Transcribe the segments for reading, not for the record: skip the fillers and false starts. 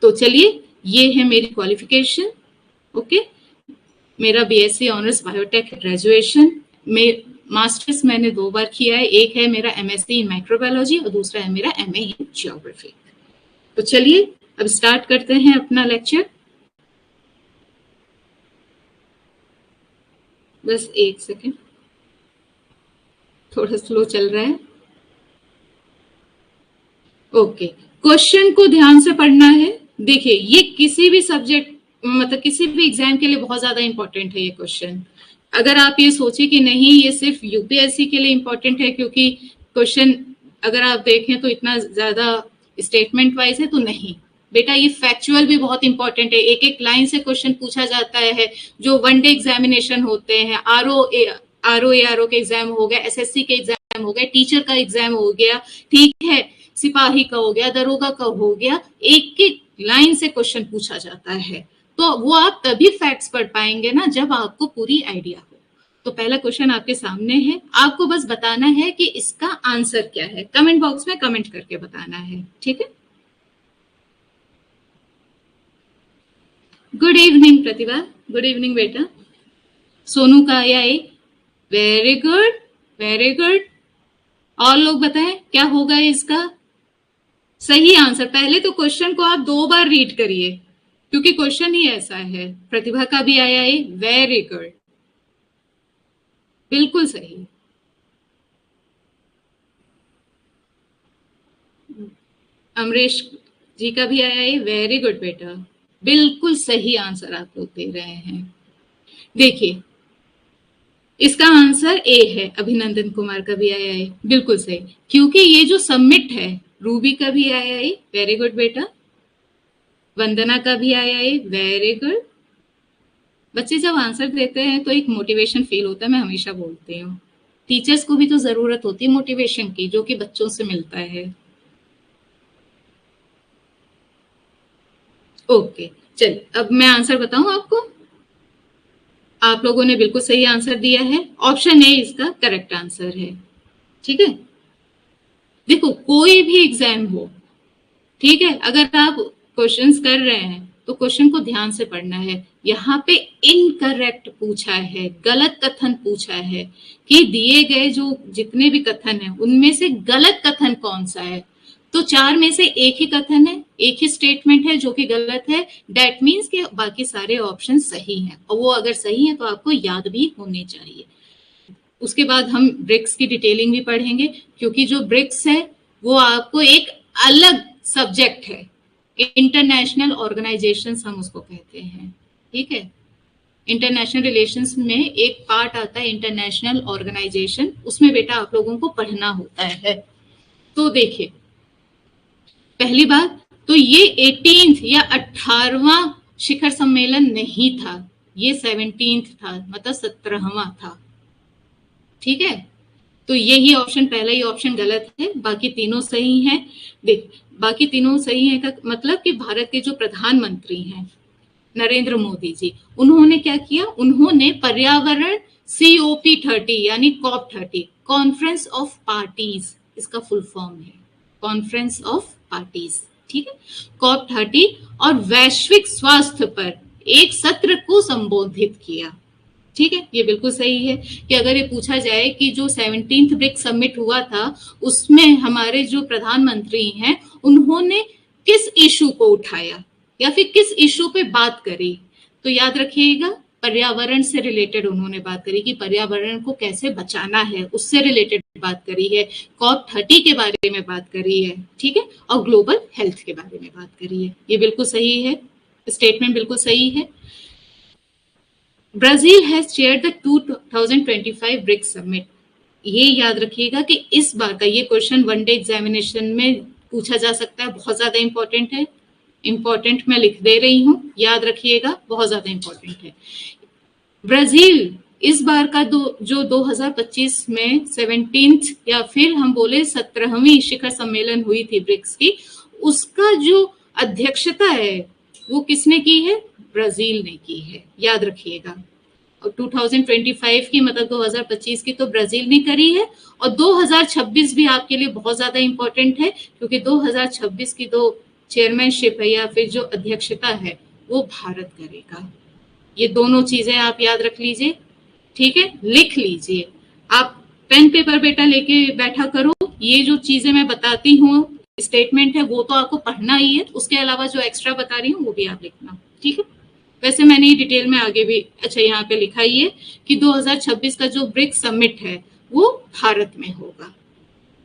तो चलिए, ये है मेरी क्वालिफिकेशन। ओके, मेरा बीएससी ऑनर्स बायोटेक ग्रेजुएशन में, मास्टर्स मैंने 2 बार किया है। एक है मेरा एमएससी इन माइक्रोबायोलॉजी और दूसरा है मेरा एमए इन ज्योग्राफी। तो चलिए अब स्टार्ट करते हैं अपना लेक्चर। बस 1 सेकेंड, थोड़ा स्लो चल रहा है। ओके, क्वेश्चन को ध्यान से पढ़ना है। देखिए, ये किसी भी सब्जेक्ट, मतलब किसी भी एग्जाम के लिए बहुत ज्यादा इंपॉर्टेंट है ये क्वेश्चन। अगर आप ये सोचे कि नहीं ये सिर्फ यूपीएससी के लिए इंपॉर्टेंट है, क्योंकि क्वेश्चन अगर आप देखें तो इतना ज्यादा स्टेटमेंट वाइज है, तो नहीं बेटा, ये फैक्चुअल भी बहुत इंपॉर्टेंट है। एक एक लाइन से क्वेश्चन पूछा जाता है। जो वनडे एग्जामिनेशन होते हैं, आरओ के एग्जाम हो गया, एसएससी के एग्जाम हो गया, टीचर का एग्जाम हो गया, ठीक है, सिपाही का हो गया, दरोगा का हो गया, एक एक लाइन से क्वेश्चन पूछा जाता है। तो वो आप तभी फैक्ट्स पढ़ पाएंगे ना जब आपको पूरी आइडिया हो। तो पहला क्वेश्चन आपके सामने है, आपको बस बताना है कि इसका आंसर क्या है। कमेंट बॉक्स में कमेंट करके बताना है, ठीक है। गुड इवनिंग प्रतिभा, गुड इवनिंग बेटा। सोनू का आया है, वेरी गुड वेरी गुड। और लोग बताएं क्या होगा इसका सही आंसर। पहले तो क्वेश्चन को आप 2 बार रीड करिए, क्योंकि क्वेश्चन ही ऐसा है। प्रतिभा का भी आया है, वेरी गुड, बिल्कुल सही। अमरीश जी का भी आया है, वेरी गुड बेटा, बिल्कुल सही आंसर आप लोग दे रहे हैं। देखिए, इसका आंसर ए है। अभिनंदन कुमार का भी आया है, बिल्कुल सही, क्योंकि ये जो सबमिट है, रूबी का भी आया है, वेरी गुड बेटा। वंदना का भी आया है, वेरी गुड। बच्चे जब आंसर देते हैं तो एक मोटिवेशन फील होता है, मैं हमेशा बोलती हूँ। टीचर्स को भी तो जरूरत होती है मोटिवेशन की, जो कि बच्चों से मिलता है। ओके, चलिए अब मैं आंसर बताऊं आपको। आप लोगों ने बिल्कुल सही आंसर दिया है, ऑप्शन ए इसका करेक्ट आंसर है, ठीक है। देखो, कोई भी एग्जाम हो, ठीक है, अगर आप क्वेश्चंस कर रहे हैं तो क्वेश्चन को ध्यान से पढ़ना है। यहाँ पे इनकरेक्ट पूछा है, गलत कथन पूछा है, कि दिए गए जो जितने भी कथन है उनमें से गलत कथन कौन सा है। तो 4 में से एक ही कथन है, एक ही स्टेटमेंट है जो कि गलत है। दैट मीन्स कि बाकी सारे ऑप्शन सही हैं, और वो अगर सही है तो आपको याद भी होने चाहिए। उसके बाद हम ब्रिक्स की डिटेलिंग भी पढ़ेंगे, क्योंकि जो ब्रिक्स है वो आपको एक अलग सब्जेक्ट है। इंटरनेशनल ऑर्गेनाइजेशन हम उसको कहते हैं, ठीक है। इंटरनेशनल रिलेशंस में एक पार्ट आता है इंटरनेशनल ऑर्गेनाइजेशन, उसमें बेटा आप लोगों को पढ़ना होता है। तो देखिए, पहली बात तो ये 18th या 18वां शिखर सम्मेलन नहीं था, ये 17th था, मतलब 17वां था, ठीक है। तो यही ऑप्शन, पहला ही ऑप्शन गलत है, बाकी तीनों सही हैं। देख, बाकी तीनों सही है का मतलब कि भारत के जो प्रधानमंत्री हैं नरेंद्र मोदी जी, उन्होंने क्या किया, उन्होंने पर्यावरण COP30 यानी COP30, कॉन्फ्रेंस ऑफ पार्टीज, इसका फुल फॉर्म है कॉन्फ्रेंस ऑफ पार्टीज, ठीक है, COP30, और वैश्विक स्वास्थ्य पर एक सत्र को संबोधित किया, ठीक है। ये बिल्कुल सही है कि अगर ये पूछा जाए कि जो 17th ब्रिक्स समिट हुआ था उसमें हमारे जो प्रधानमंत्री हैं उन्होंने किस इशू को उठाया या फिर किस इशू पे बात करी, तो याद रखिएगा पर्यावरण से रिलेटेड उन्होंने बात करी कि पर्यावरण को कैसे बचाना है, उससे रिलेटेड बात करी है, COP30 के बारे में बात करी है, ठीक है, और ग्लोबल हेल्थ के बारे में बात करी है। ये बिल्कुल सही है, स्टेटमेंट बिल्कुल सही है। Brazil has chaired the 2025 BRICS summit. ये याद रखिएगा कि इस बार का ये क्वेश्चन वनडे एग्जामिनेशन में पूछा जा सकता है, बहुत ज्यादा इंपॉर्टेंट है। इंपॉर्टेंट मैं लिख दे रही हूँ, याद रखिएगा, बहुत ज्यादा इंपॉर्टेंट है। ब्राजील इस बार का जो 2025 में 17th या फिर हम बोले 17वीं शिखर सम्मेलन हुई थी ब्रिक्स की, उसका जो अध्यक्षता है वो किसने की है, ब्राजील ने की है, याद रखिएगा। और 2025 की मतलब 2025 की तो ब्राजील ने करी है, और 2026 भी आपके लिए बहुत ज्यादा इंपॉर्टेंट है, क्योंकि 2026 की तो चेयरमैनशिप है या फिर जो अध्यक्षता है वो भारत करेगा। ये दोनों चीजें आप याद रख लीजिए, ठीक है, लिख लीजिए। आप पेन पेपर बेटा लेके बैठा करो, ये जो चीजें मैं बताती हूँ स्टेटमेंट है वो तो आपको पढ़ना ही है, उसके अलावा जो एक्स्ट्रा बता रही हूँ वो भी आप लिखना, ठीक है। वैसे मैंने ये डिटेल में आगे भी अच्छा यहाँ पे लिखा ही है कि 2026 का जो ब्रिक्स समिट है वो भारत में होगा,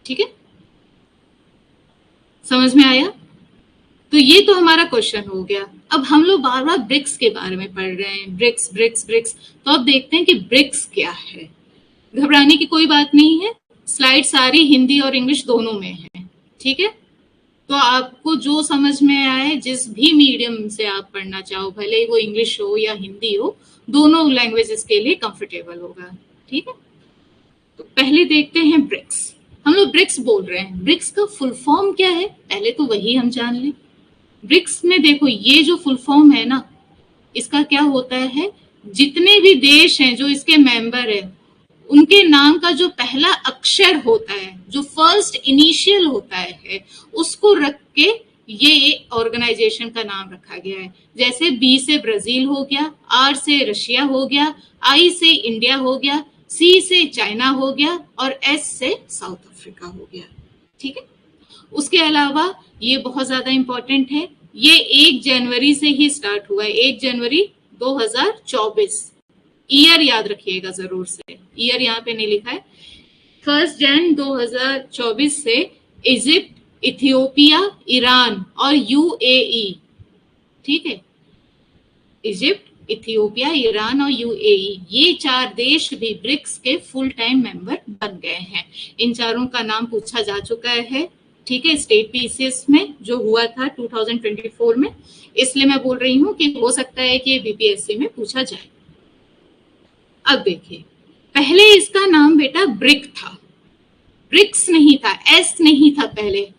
ठीक है, समझ में आया। तो ये तो हमारा क्वेश्चन हो गया। अब हम लोग बार बार ब्रिक्स के बारे में पढ़ रहे हैं, ब्रिक्स ब्रिक्स ब्रिक्स, तो अब देखते हैं कि ब्रिक्स क्या है। घबराने की कोई बात नहीं है, स्लाइड सारी हिंदी और इंग्लिश दोनों में है, ठीक है। तो आपको जो समझ में आए, जिस भी मीडियम से आप पढ़ना चाहो, भले ही वो इंग्लिश हो या हिंदी हो, दोनों लैंग्वेजेस के लिए कंफर्टेबल होगा, ठीक है। तो पहले देखते हैं ब्रिक्स। हम लोग ब्रिक्स बोल रहे हैं, ब्रिक्स का फुल फॉर्म क्या है पहले तो वही हम जान लें। ब्रिक्स में देखो ये जो फुल फॉर्म है ना, इसका क्या होता है, जितने भी देश हैं जो इसके मेंबर है उनके नाम का जो पहला अक्षर होता है, जो फर्स्ट इनिशियल होता है, उसको रख के ये ऑर्गेनाइजेशन का नाम रखा गया है। जैसे बी से ब्राजील हो गया, आर से रशिया हो गया, आई से इंडिया हो गया, सी से चाइना हो गया और एस से साउथ अफ्रीका हो गया, ठीक है। उसके अलावा ये बहुत ज्यादा इंपॉर्टेंट है, ये 1 जनवरी से ही स्टार्ट हुआ है, 1 जनवरी 2024। ईयर याद रखिएगा जरूर से, ईयर यहाँ पे नहीं लिखा है। 1 जनवरी 2024 से इजिप्ट, इथियोपिया, ईरान और यूएई, ठीक है, इजिप्ट, इथियोपिया, ईरान और यूएई, ये 4 देश भी ब्रिक्स के फुल टाइम मेंबर बन गए हैं। इन चारों का नाम पूछा जा चुका है, ठीक है, स्टेट पीसीएस में जो हुआ था 2024 में, इसलिए मैं बोल रही हूँ कि हो सकता है कि बीपीएससी में पूछा जाए। अब देखिए, पहले इसका नाम बेटा ब्रिक था, ब्रिक्स नहीं था, एस नहीं था, पहले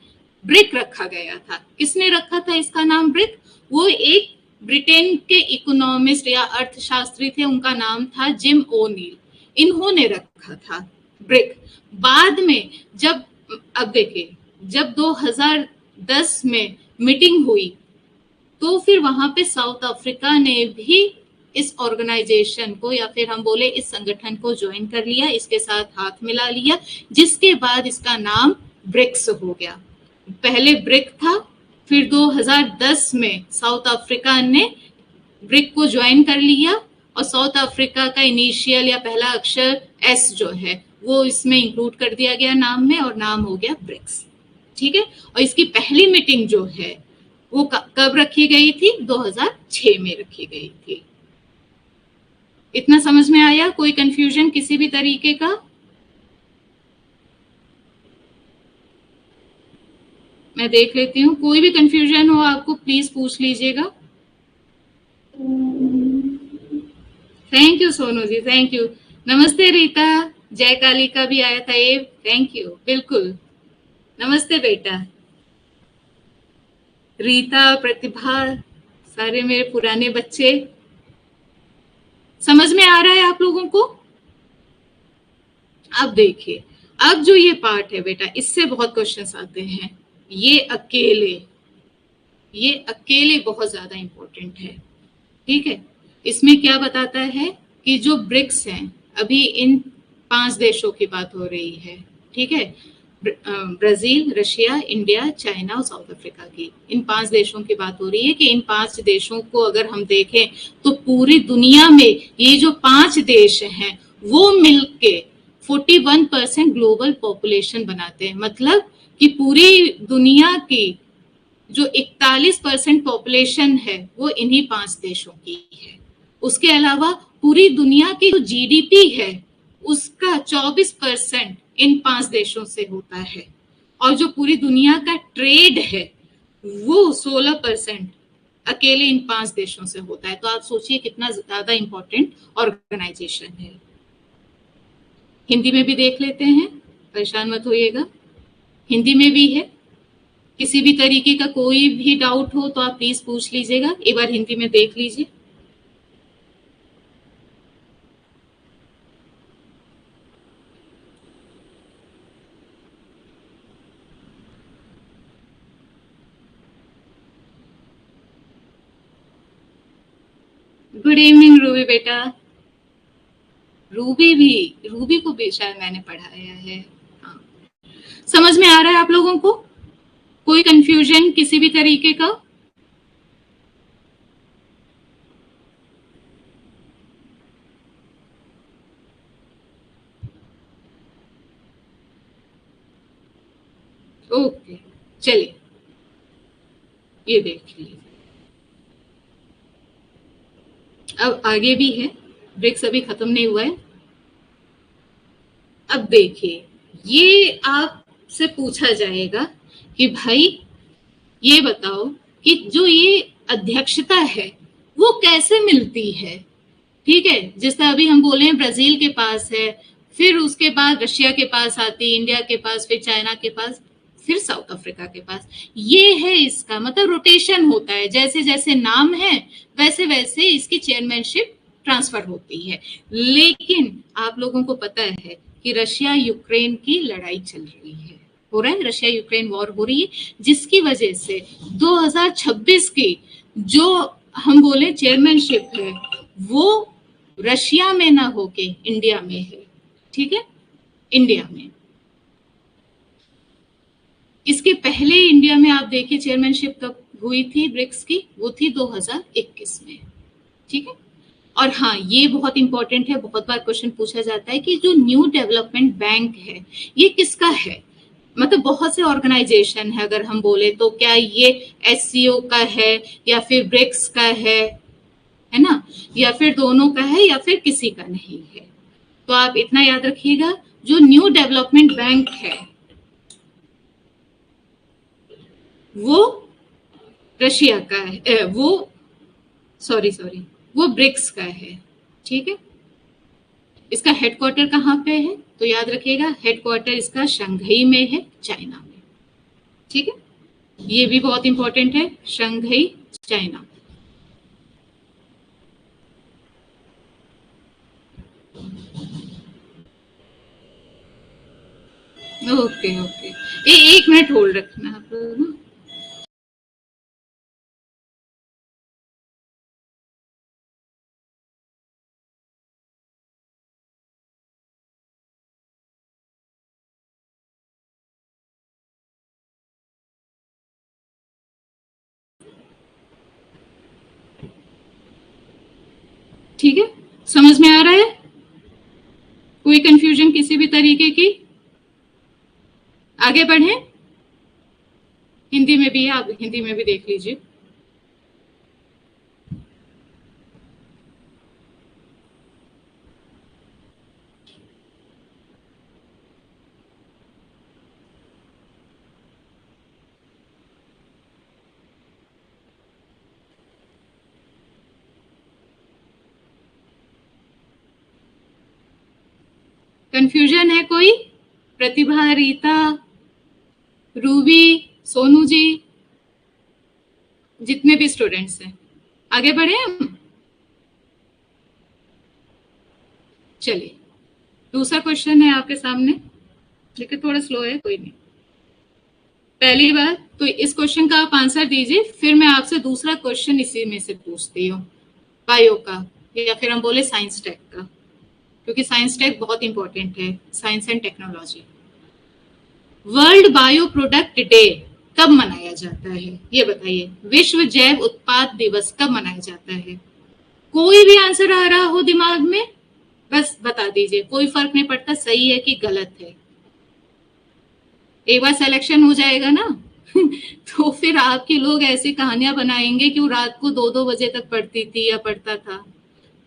ब्रिक रखा गया था। किसने रखा था इसका नाम ब्रिक? वो एक ब्रिटेन के इकोनॉमिस्ट या अर्थशास्त्री थे, उनका नाम था जिम ओनील, इन्होंने रखा था ब्रिक। बाद में जब, अब देखिए, जब 2010 में मीटिंग हुई तो फिर वहां पे साउथ अफ्रीका ने भी इस ऑर्गेनाइजेशन को या फिर हम बोले इस संगठन को ज्वाइन कर लिया, इसके साथ हाथ मिला लिया, जिसके बाद इसका नाम ब्रिक्स हो गया। पहले ब्रिक था, फिर 2010 में साउथ अफ्रीका ने ब्रिक को ज्वाइन कर लिया और साउथ अफ्रीका का इनिशियल या पहला अक्षर एस जो है वो इसमें इंक्लूड कर दिया गया नाम में और नाम हो गया ब्रिक्स, ठीक है। और इसकी पहली मीटिंग जो है वो कब रखी गई थी? 2006 में रखी गई थी। इतना समझ में आया? कोई कंफ्यूजन किसी भी तरीके का? मैं देख लेती हूँ, कोई भी कंफ्यूजन हो आपको प्लीज पूछ लीजिएगा। Thank you Sonu ji, thank you. नमस्ते रीता, जय काली का भी आया था ये, थैंक यू, बिल्कुल। नमस्ते बेटा। रीता, प्रतिभा, सारे मेरे पुराने बच्चे। समझ में आ रहा है आप लोगों को? अब देखिए, अब जो ये पार्ट है बेटा, इससे बहुत क्वेश्चंस आते हैं। ये अकेले बहुत ज्यादा इंपॉर्टेंट है, ठीक है। इसमें क्या बताता है कि जो ब्रिक्स हैं, अभी इन 5 देशों की बात हो रही है, ठीक है, ब्राजील, रशिया, इंडिया, चाइना और साउथ अफ्रीका की, इन 5 देशों की बात हो रही है कि इन 5 देशों को अगर हम देखें तो पूरी दुनिया में ये जो 5 देश हैं वो मिलके 41% ग्लोबल पॉपुलेशन बनाते हैं। मतलब कि पूरी दुनिया की जो 41% पॉपुलेशन है वो इन्हीं 5 देशों की है। उसके अलावा पूरी दुनिया की जो जीडीपी है उसका 24% इन 5 देशों से होता है, और जो पूरी दुनिया का ट्रेड है वो 16% अकेले इन 5 देशों से होता है। तो आप सोचिए कितना ज्यादा इंपॉर्टेंट ऑर्गेनाइजेशन है। हिंदी में भी देख लेते हैं, परेशान मत होइएगा, हिंदी में भी है। किसी भी तरीके का कोई भी डाउट हो तो आप प्लीज पूछ लीजिएगा, एक बार हिंदी में देख लीजिए। गुड इवनिंग रूबी बेटा। रूबी को भी शायद मैंने पढ़ाया है। हाँ, समझ में आ रहा है आप लोगों को? कोई कंफ्यूजन किसी भी तरीके का? ओके, चलिए ये देख लीजिए। अब आगे भी है, ब्रिक्स अभी खत्म नहीं हुआ है। अब देखिए, ये आपसे पूछा जाएगा कि भाई ये बताओ कि जो ये अध्यक्षता है वो कैसे मिलती है। ठीक है, जिस तरह अभी हम बोले हैं ब्राजील के पास है, फिर उसके बाद रशिया के पास आती, इंडिया के पास, फिर चाइना के पास, फिर साउथ अफ्रीका के पास। ये है इसका मतलब रोटेशन होता है, जैसे जैसे नाम है वैसे वैसे इसकी चेयरमैनशिप ट्रांसफर होती है। लेकिन आप लोगों को पता है कि रशिया यूक्रेन की लड़ाई चल रही है, हो रहा है, रशिया यूक्रेन वॉर हो रही है, जिसकी वजह से 2026 की जो हम बोले चेयरमैनशिप है वो रशिया में ना होके इंडिया में है। ठीक है, इंडिया में। इसके पहले इंडिया में आप देखिए चेयरमैनशिप कब हुई थी ब्रिक्स की, वो थी 2021 में। ठीक है, और हाँ ये बहुत इंपॉर्टेंट है, बहुत बार क्वेश्चन पूछा जाता है कि जो न्यू डेवलपमेंट बैंक है ये किसका है। मतलब बहुत से ऑर्गेनाइजेशन है, अगर हम बोले तो क्या ये एससीओ का है या फिर ब्रिक्स का है ना, या फिर दोनों का है या फिर किसी का नहीं है। तो आप इतना याद रखिएगा, जो न्यू डेवलपमेंट बैंक है वो रशिया का है, वो सॉरी वो ब्रिक्स का है। ठीक है, इसका हेडक्वार्टर कहाँ पे है तो याद रखिएगा, हेडक्वार्टर इसका शंघई में है, चाइना में। ठीक है, ये भी बहुत इंपॉर्टेंट है, शंघई चाइना। ओके ओके, एक मिनट होल्ड रखना आप लोग ना। ठीक है, समझ में आ रहा है? कोई कंफ्यूजन किसी भी तरीके की? आगे बढ़े, हिंदी में भी है, आप हिंदी में भी देख लीजिए। कंफ्यूजन है कोई? प्रतिभा, रीता, रूबी, सोनू जी, जितने भी स्टूडेंट्स हैं, आगे बढ़े हम। चलिए, दूसरा क्वेश्चन है आपके सामने, लेकिन थोड़ा स्लो है, कोई नहीं। पहली बात तो इस क्वेश्चन का आप आंसर दीजिए, फिर मैं आपसे दूसरा क्वेश्चन इसी में से पूछती हूँ, बायो का या फिर हम बोले साइंस टेक का, क्योंकि साइंस टेक बहुत इंपॉर्टेंट है, science and technology. World bio product day कब मनाया जाता है ये बताइए। विश्व जैव उत्पाद दिवस कब मनाया जाता है? कोई भी आंसर आ रहा हो दिमाग में बस बता दीजिए, कोई फर्क नहीं पड़ता सही है कि गलत है। एक बार सिलेक्शन हो जाएगा ना तो फिर आपके लोग ऐसी कहानियां बनाएंगे कि वो रात को 2-2 बजे तक पढ़ती थी या पढ़ता था।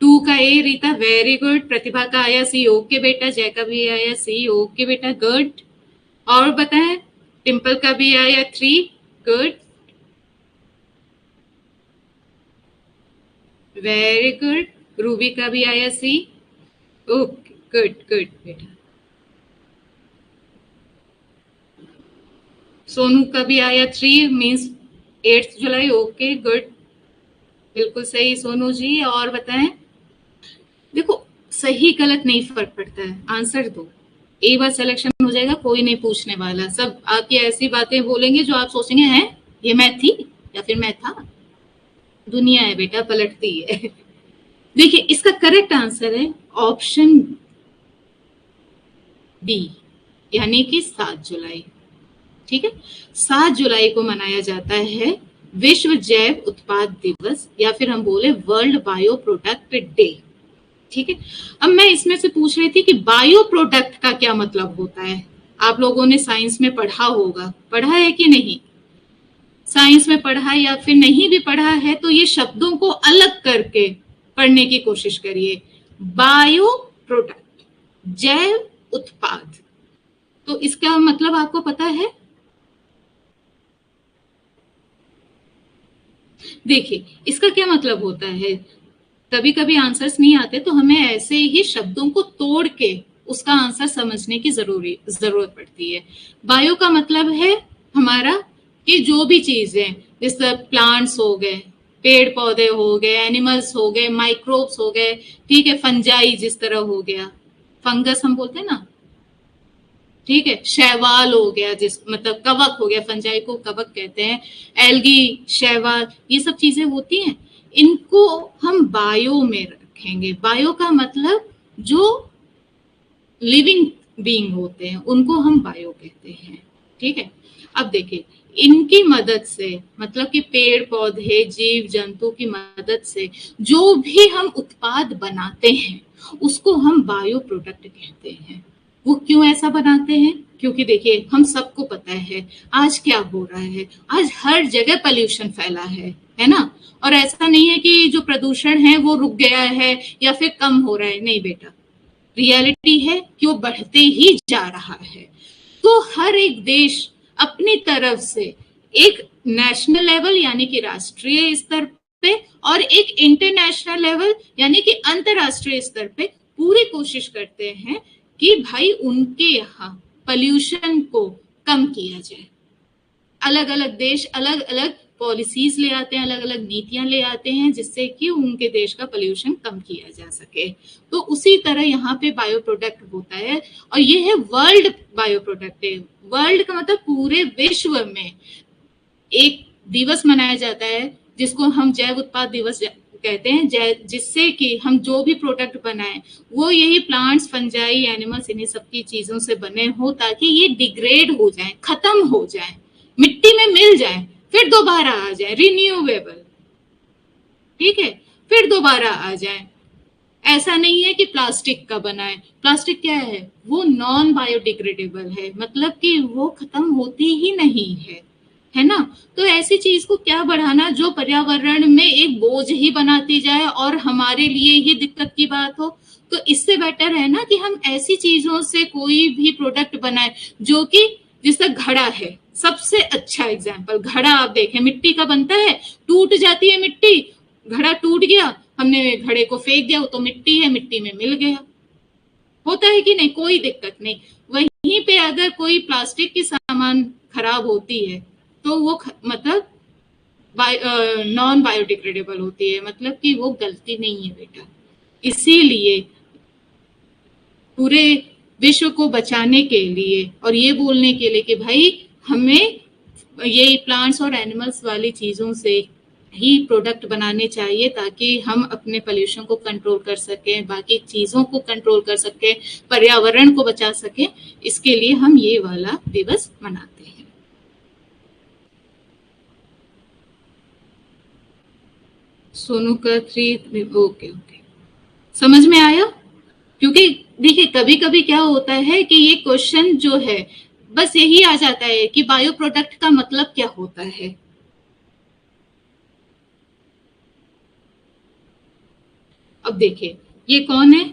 2 का ए रीता, वेरी गुड। प्रतिभा का आया सी, ओके बेटा। जय का भी आया सी, ओके बेटा, गुड। और बताएं, टिम्पल का भी आया 3, गुड, वेरी गुड। रूबी का भी आया सी, ओके, गुड गुड बेटा। सोनू का भी आया 3, मीन्स 8 जुलाई, ओके, गुड, बिल्कुल सही सोनू जी। और बताएं, देखो सही गलत नहीं फर्क पड़ता है, आंसर दो। एक बार सिलेक्शन हो जाएगा, कोई नहीं पूछने वाला, सब आपकी ऐसी बातें बोलेंगे जो आप सोचेंगे हैं ये मैं थी या फिर मैं था। दुनिया है बेटा, पलटती है देखिए इसका करेक्ट आंसर है ऑप्शन बी, यानी कि 7 जुलाई। ठीक है, 7 जुलाई को मनाया जाता है विश्व जैव उत्पाद दिवस, या फिर हम बोले वर्ल्ड बायो प्रोडक्ट डे। ठीक है, अब मैं इसमें से पूछ रही थी कि बायो प्रोडक्ट का क्या मतलब होता है। आप लोगों ने साइंस में पढ़ा होगा, पढ़ा है कि नहीं? साइंस में पढ़ा या फिर नहीं भी पढ़ा है तो ये शब्दों को अलग करके पढ़ने की कोशिश करिए। बायो प्रोडक्ट, जैव उत्पाद, तो इसका मतलब आपको पता है? देखिए इसका क्या मतलब होता है, कभी कभी आंसर्स नहीं आते तो हमें ऐसे ही शब्दों को तोड़ के उसका आंसर समझने की जरूरत पड़ती है। बायो का मतलब है हमारा कि जो भी चीजें, जैसे प्लांट्स हो गए, पेड़ पौधे हो गए, एनिमल्स हो गए, माइक्रोब्स हो गए, ठीक है, फंजाई जिस तरह हो गया, फंगस हम बोलते हैं ना, ठीक है, शैवाल हो गया, जिस मतलब कवक हो गया, फंजाई को कवक कहते हैं, एल्गी, शैवाल, ये सब चीजें होती हैं, इनको हम बायो में रखेंगे। बायो का मतलब जो लिविंग बीइंग होते हैं उनको हम बायो कहते हैं। ठीक है, अब देखिए इनकी मदद से, मतलब कि पेड़ पौधे जीव जंतु की मदद से जो भी हम उत्पाद बनाते हैं उसको हम बायो प्रोडक्ट कहते हैं। वो क्यों ऐसा बनाते हैं? क्योंकि देखिए हम सबको पता है आज क्या हो रहा है, आज हर जगह पोल्यूशन फैला है ना। और ऐसा नहीं है कि जो प्रदूषण है वो रुक गया है या फिर कम हो रहा है, नहीं बेटा, रियलिटी है कि वो बढ़ते ही जा रहा है। तो हर एक देश अपनी तरफ से एक नेशनल लेवल यानी कि राष्ट्रीय स्तर पे और एक इंटरनेशनल लेवल यानी कि अंतरराष्ट्रीय स्तर पे पूरी कोशिश करते हैं कि भाई उनके यहाँ पोल्यूशन को कम किया जाए। अलग अलग देश अलग अलग पॉलिसीज ले आते हैं, अलग अलग नीतियां ले आते हैं जिससे कि उनके देश का पोल्यूशन कम किया जा सके। तो उसी तरह यहाँ पे बायो प्रोडक्ट होता है और ये है world bio product day. World का मतलब पूरे विश्व में एक दिवस मनाया जाता है जिसको हम जैव उत्पाद दिवस कहते हैं, जिससे कि हम जो भी प्रोडक्ट बनाएं वो यही प्लांट्स, फंजाई, एनिमल्स, इन्हीं सब की चीजों से बने हो ताकि ये डिग्रेड हो जाए, खत्म हो जाए, मिट्टी में मिल जाए, फिर दोबारा आ जाए, रिन्यूएबल। ठीक है, फिर दोबारा आ जाए। ऐसा नहीं है कि प्लास्टिक का बना है। प्लास्टिक क्या है? वो नॉन बायोडिग्रेडेबल है, मतलब कि वो खत्म होती ही नहीं है ना। तो ऐसी चीज को क्या बढ़ाना जो पर्यावरण में एक बोझ ही बनाती जाए और हमारे लिए ही दिक्कत की बात हो। तो इससे बेटर है ना कि हम ऐसी चीजों से कोई भी प्रोडक्ट बनाए जो कि, जिसका घड़ा है सबसे अच्छा एग्जाम्पल, घड़ा आप देखें मिट्टी का बनता है, टूट जाती है मिट्टी, घड़ा टूट गया, हमने घड़े को फेंक दिया, वो तो मिट्टी है, मिट्टी में मिल गया, होता है कि नहीं, कोई दिक्कत नहीं। वहीं पे अगर कोई प्लास्टिक की सामान खराब होती है तो वो मतलब नॉन बायोडिग्रेडेबल होती है, मतलब कि वो गलती नहीं है बेटा। इसीलिए पूरे विश्व को बचाने के लिए और ये बोलने के लिए कि भाई हमें ये प्लांट्स और एनिमल्स वाली चीजों से ही प्रोडक्ट बनाने चाहिए ताकि हम अपने पोल्यूशन को कंट्रोल कर सकें, बाकी चीजों को कंट्रोल कर सकें, पर्यावरण को बचा सकें, इसके लिए हम ये वाला दिवस मनाते हैं। सोनू का 3 ओके, समझ में आया? क्योंकि देखिए कभी कभी क्या होता है कि ये क्वेश्चन जो है बस यही आ जाता है कि बायो प्रोडक्ट का मतलब क्या होता है। अब देखिए ये कौन है?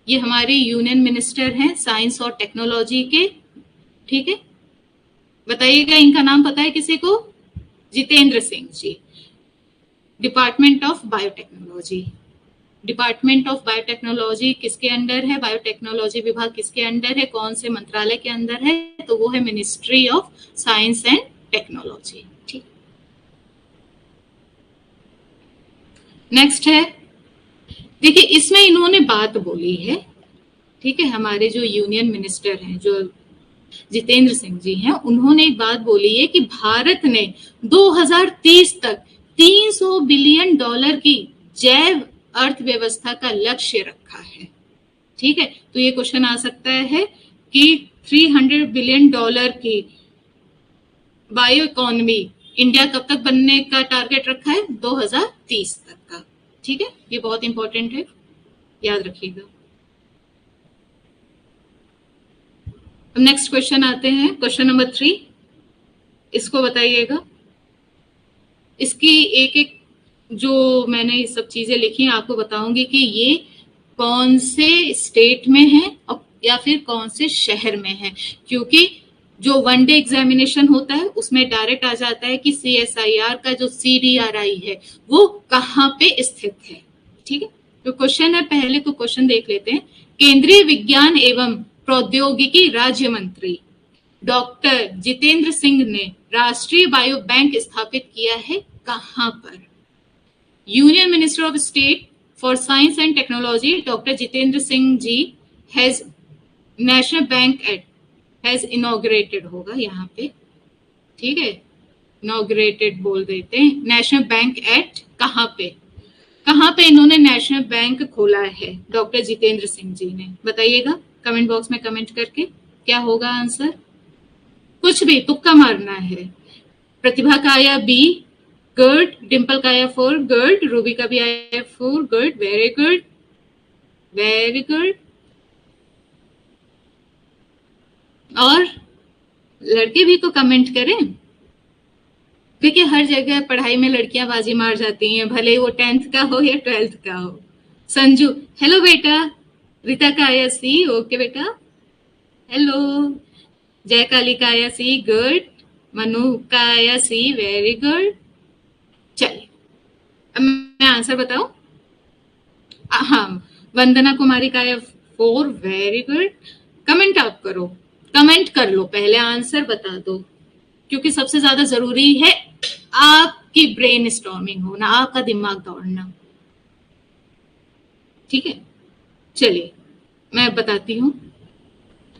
ये हमारे यूनियन मिनिस्टर हैं साइंस और टेक्नोलॉजी के। ठीक है, बताइएगा इनका नाम पता है किसी को? Jitendra Singh ji, department of biotechnology. Department of biotechnology किसके अंडर है? बायोटेक्नोलॉजी विभाग किसके अंडर है? कौन से मंत्रालय के अंदर है? तो वो है ministry of science and technology. ठीक, नेक्स्ट है, देखिए इसमें इन्होंने बात बोली है, ठीक है, हमारे जो यूनियन मिनिस्टर हैं जो जितेंद्र सिंह जी हैं, उन्होंने एक बात बोली है कि भारत ने 2030 तक $300 बिलियन की जैव अर्थव्यवस्था का लक्ष्य रखा है। ठीक है, तो ये क्वेश्चन आ सकता है कि $300 बिलियन की बायो इकोनॉमी इंडिया कब तक बनने का टारगेट रखा है? 2030 तक का। ठीक है, ये बहुत इंपॉर्टेंट है, याद रखिएगा। अब नेक्स्ट क्वेश्चन आते हैं, क्वेश्चन नंबर 3। इसको बताइएगा। इसकी एक एक जो मैंने ये सब चीजें लिखी हैं आपको बताऊंगी कि ये कौन से स्टेट में है या फिर कौन से शहर में है, क्योंकि जो वन डे एग्जामिनेशन होता है उसमें डायरेक्ट आ जाता है कि CSIR का जो CDRI है वो कहाँ पे स्थित है। ठीक है, तो क्वेश्चन है, पहले तो क्वेश्चन देख लेते हैं। केंद्रीय विज्ञान एवं प्रौद्योगिकी राज्य मंत्री डॉक्टर जितेंद्र सिंह ने राष्ट्रीय बायो बैंक स्थापित किया है कहाँ पर? Union minister of state for science and technology doctor Jitendra Singh ji has national bank at has inaugurated होगा यहाँ पे। ठीक है, इनॉग्रेटेड बोल देते हैं। नेशनल बैंक एट कहाँ पे इन्होंने नेशनल बैंक खोला है डॉक्टर जितेंद्र सिंह जी ने? बताइएगा कमेंट बॉक्स में कमेंट करके, क्या होगा आंसर? कुछ भी तुक्का मारना है। प्रतिभा का आया बी, गुड। डिम्पल का आया 4, गुड। रूबी का भी आया 4, good. Very good, very good. और लड़के भी तो कमेंट करें। देखिए, हर जगह पढ़ाई में लड़कियां बाजी मार जाती हैं, भले वो 10th का हो या 12th का हो। संजू, हेलो बेटा। रीता का आया सी, ओके बेटा, हेलो। जय काली का आया सी, गुड। मनु का आया सी, वेरी गुड। चलिए, अब मैं आंसर बताऊं। हाँ, वंदना कुमारी का आया 4, वेरी गुड। कमेंट आप करो, कमेंट कर लो, पहले आंसर बता दो, क्योंकि सबसे ज्यादा जरूरी है आपकी ब्रेन स्टॉर्मिंग होना, आपका दिमाग दौड़ना। ठीक है, चलिए मैं बताती हूँ।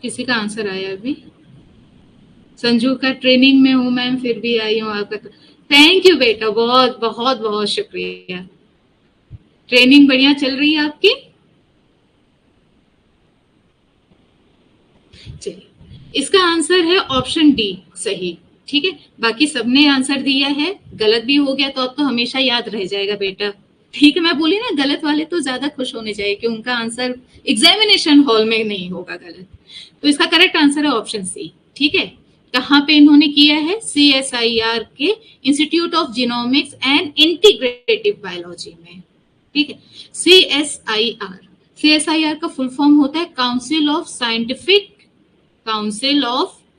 किसी का आंसर आया अभी? संजू का ट्रेनिंग में हूं मैम, फिर भी आई हूँ आपका। थैंक यू बेटा, बहुत बहुत बहुत शुक्रिया। ट्रेनिंग बढ़िया चल रही है आपकी? चलिए, इसका आंसर है ऑप्शन डी, सही। ठीक है, बाकी सबने आंसर दिया है, गलत भी हो गया तो अब तो हमेशा याद रह जाएगा बेटा। ठीक है, मैं बोली ना, गलत वाले तो ज्यादा खुश होने चाहिए कि उनका आंसर एग्जामिनेशन हॉल में नहीं होगा गलत। तो इसका करेक्ट आंसर है ऑप्शन सी। ठीक है, कहाँ पे इन्होंने किया है? CSIR के institute of genomics and integrative biology में। ठीक है, CSIR का फुल फॉर्म होता है council of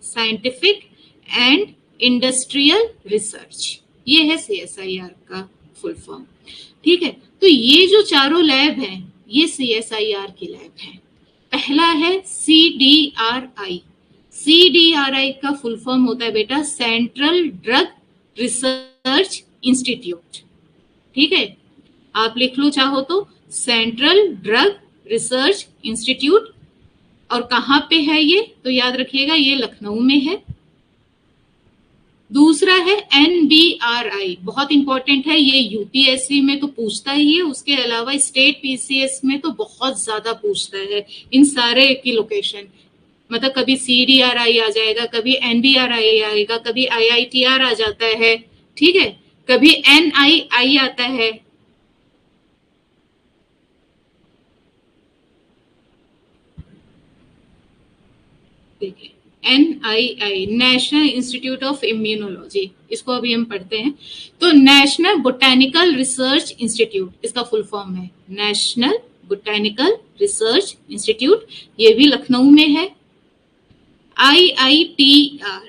scientific and industrial research. ये है CSIR का फुल फॉर्म। ठीक है, तो ये जो चारों लैब हैं ये CSIR की लैब है। पहला है CDRI का फुल फॉर्म होता है बेटा सेंट्रल ड्रग रिसर्च इंस्टीट्यूट। ठीक है, आप लिख लो चाहो तो, सेंट्रल ड्रग रिसर्च इंस्टीट्यूट। और कहाँ पे है ये? तो याद रखिएगा, ये लखनऊ में है। दूसरा है NBRI, बहुत इंपॉर्टेंट है, ये UPSC में तो पूछता ही है, उसके अलावा स्टेट PCS में तो बहुत ज्यादा पूछता है इन सारे की लोकेशन। मतलब कभी CDRI आ जाएगा, कभी NBRI आएगा, कभी IITR आ जाता है। ठीक है, कभी NII आता है। देखिए, NII national institute of immunology, इसको अभी हम पढ़ते हैं। तो नेशनल बोटेनिकल रिसर्च इंस्टीट्यूट इसका फुल फॉर्म है, नेशनल बोटेनिकल रिसर्च इंस्टीट्यूट, ये भी लखनऊ में है। IITR,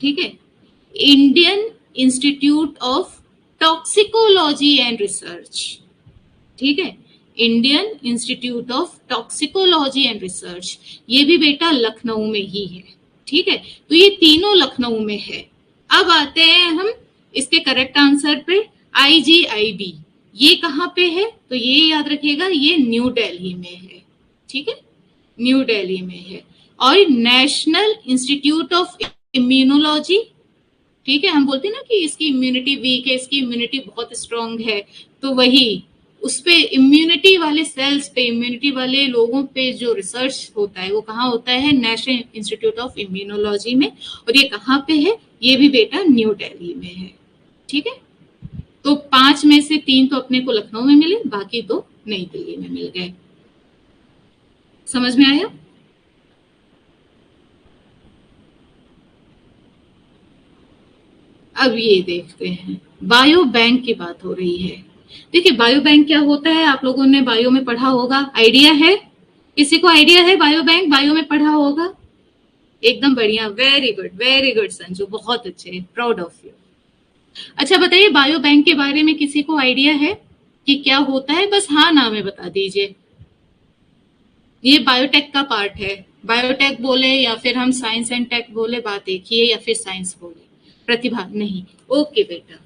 ठीक है, Indian institute of toxicology and research. ठीक है, Indian institute of toxicology and research, ये भी बेटा लखनऊ में ही है। ठीक है, तो ये तीनों लखनऊ में है। अब आते हैं हम इसके करेक्ट आंसर पे। IGIB ये कहाँ पे है? तो ये याद रखिएगा, ये न्यू दिल्ली में है। ठीक है, न्यू दिल्ली में है। और नेशनल इंस्टीट्यूट ऑफ इम्यूनोलॉजी ठीक है, हम बोलते हैं ना कि इसकी इम्यूनिटी वीक है, इसकी इम्यूनिटी बहुत स्ट्रांग है, तो वही उस पे इम्यूनिटी वाले सेल्स पे, इम्यूनिटी वाले लोगों पे जो रिसर्च होता है वो कहाँ होता है? नेशनल इंस्टीट्यूट ऑफ इम्यूनोलॉजी में। और ये कहाँ पे है? ये भी बेटा न्यू दिल्ली में है। ठीक है, तो 5 में से 3 तो अपने को लखनऊ में मिले, बाकी तो नई दिल्ली में मिल गए। समझ में आया? अब ये देखते हैं, बायो बैंक की बात हो रही है। देखिए बायो बैंक क्या होता है, आप लोगों ने बायो में पढ़ा होगा, आइडिया है? किसी को आइडिया है बायो बैंक? बायो में पढ़ा होगा, एकदम बढ़िया, वेरी गुड संजू, बहुत अच्छे, प्राउड ऑफ यू। अच्छा बताइए, बायो बैंक के बारे में किसी को आइडिया है कि क्या होता है? बस हाँ ना में बता दीजिए। ये बायोटेक का पार्ट है, बायोटेक बोले या फिर हम साइंस एंड टेक बोले, बात एक ही है, या फिर साइंस बोले, प्रतिभा नहीं। ओके बेटा,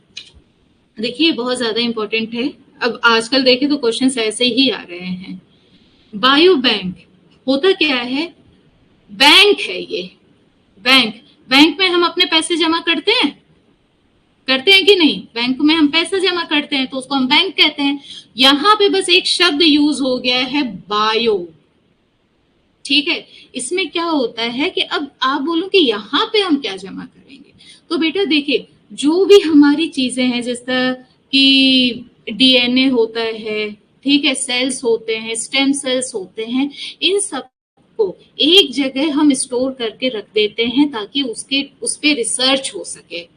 देखिए बहुत ज्यादा इंपॉर्टेंट है। अब आजकल देखे तो क्वेश्चंस ऐसे ही आ रहे हैं। बायो बैंक होता क्या है? बैंक है ये, बैंक। बैंक में हम अपने पैसे जमा करते हैं कि नहीं? बैंक में हम पैसा जमा करते हैं तो उसको हम बैंक कहते हैं। यहां पे बस एक शब्द यूज हो गया है, बायो। ठीक है, इसमें क्या होता है कि अब आप बोलो कि यहाँ पे हम क्या जमा करेंगे, तो बेटा देखिए, जो भी हमारी चीजें हैं, जिस तरह की डीएनए होता है, ठीक है, सेल्स होते हैं, स्टेम सेल्स होते हैं, इन सब को एक जगह हम स्टोर करके रख देते हैं ताकि उस पे रिसर्च हो सके।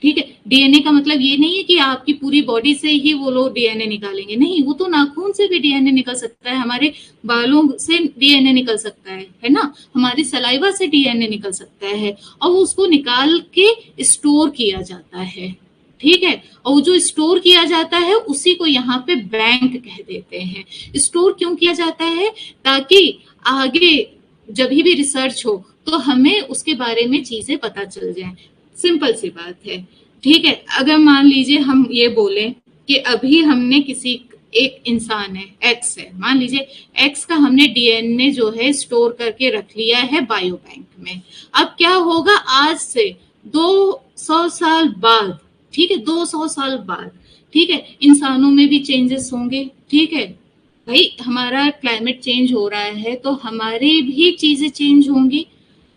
ठीक है, डीएनए का मतलब ये नहीं है कि आपकी पूरी बॉडी से ही वो लोग डीएनए निकालेंगे, नहीं, वो तो नाखून से भी डीएनए निकल सकता है, हमारे बालों से डीएनए निकल सकता है ना, हमारी सलाइवा से डीएनए निकल सकता है, और उसको निकाल के स्टोर किया जाता है। ठीक है, और जो स्टोर किया जाता है उसी को यहाँ पे बैंक कह देते हैं। स्टोर क्यों किया जाता है? ताकि आगे जब भी रिसर्च हो तो हमें उसके बारे में चीजें पता चल जाए। सिंपल सी बात है। ठीक है, अगर मान लीजिए हम ये बोले कि अभी हमने किसी, एक इंसान है, एक्स है, मान लीजिए एक्स का हमने डीएनए जो है स्टोर करके रख लिया है बायो बैंक में। अब क्या होगा, आज से 200 साल बाद, ठीक है, 200 साल बाद, ठीक है, इंसानों में भी चेंजेस होंगे। ठीक है भाई, हमारा क्लाइमेट चेंज हो रहा है तो हमारी भी चीजें चेंज होंगी।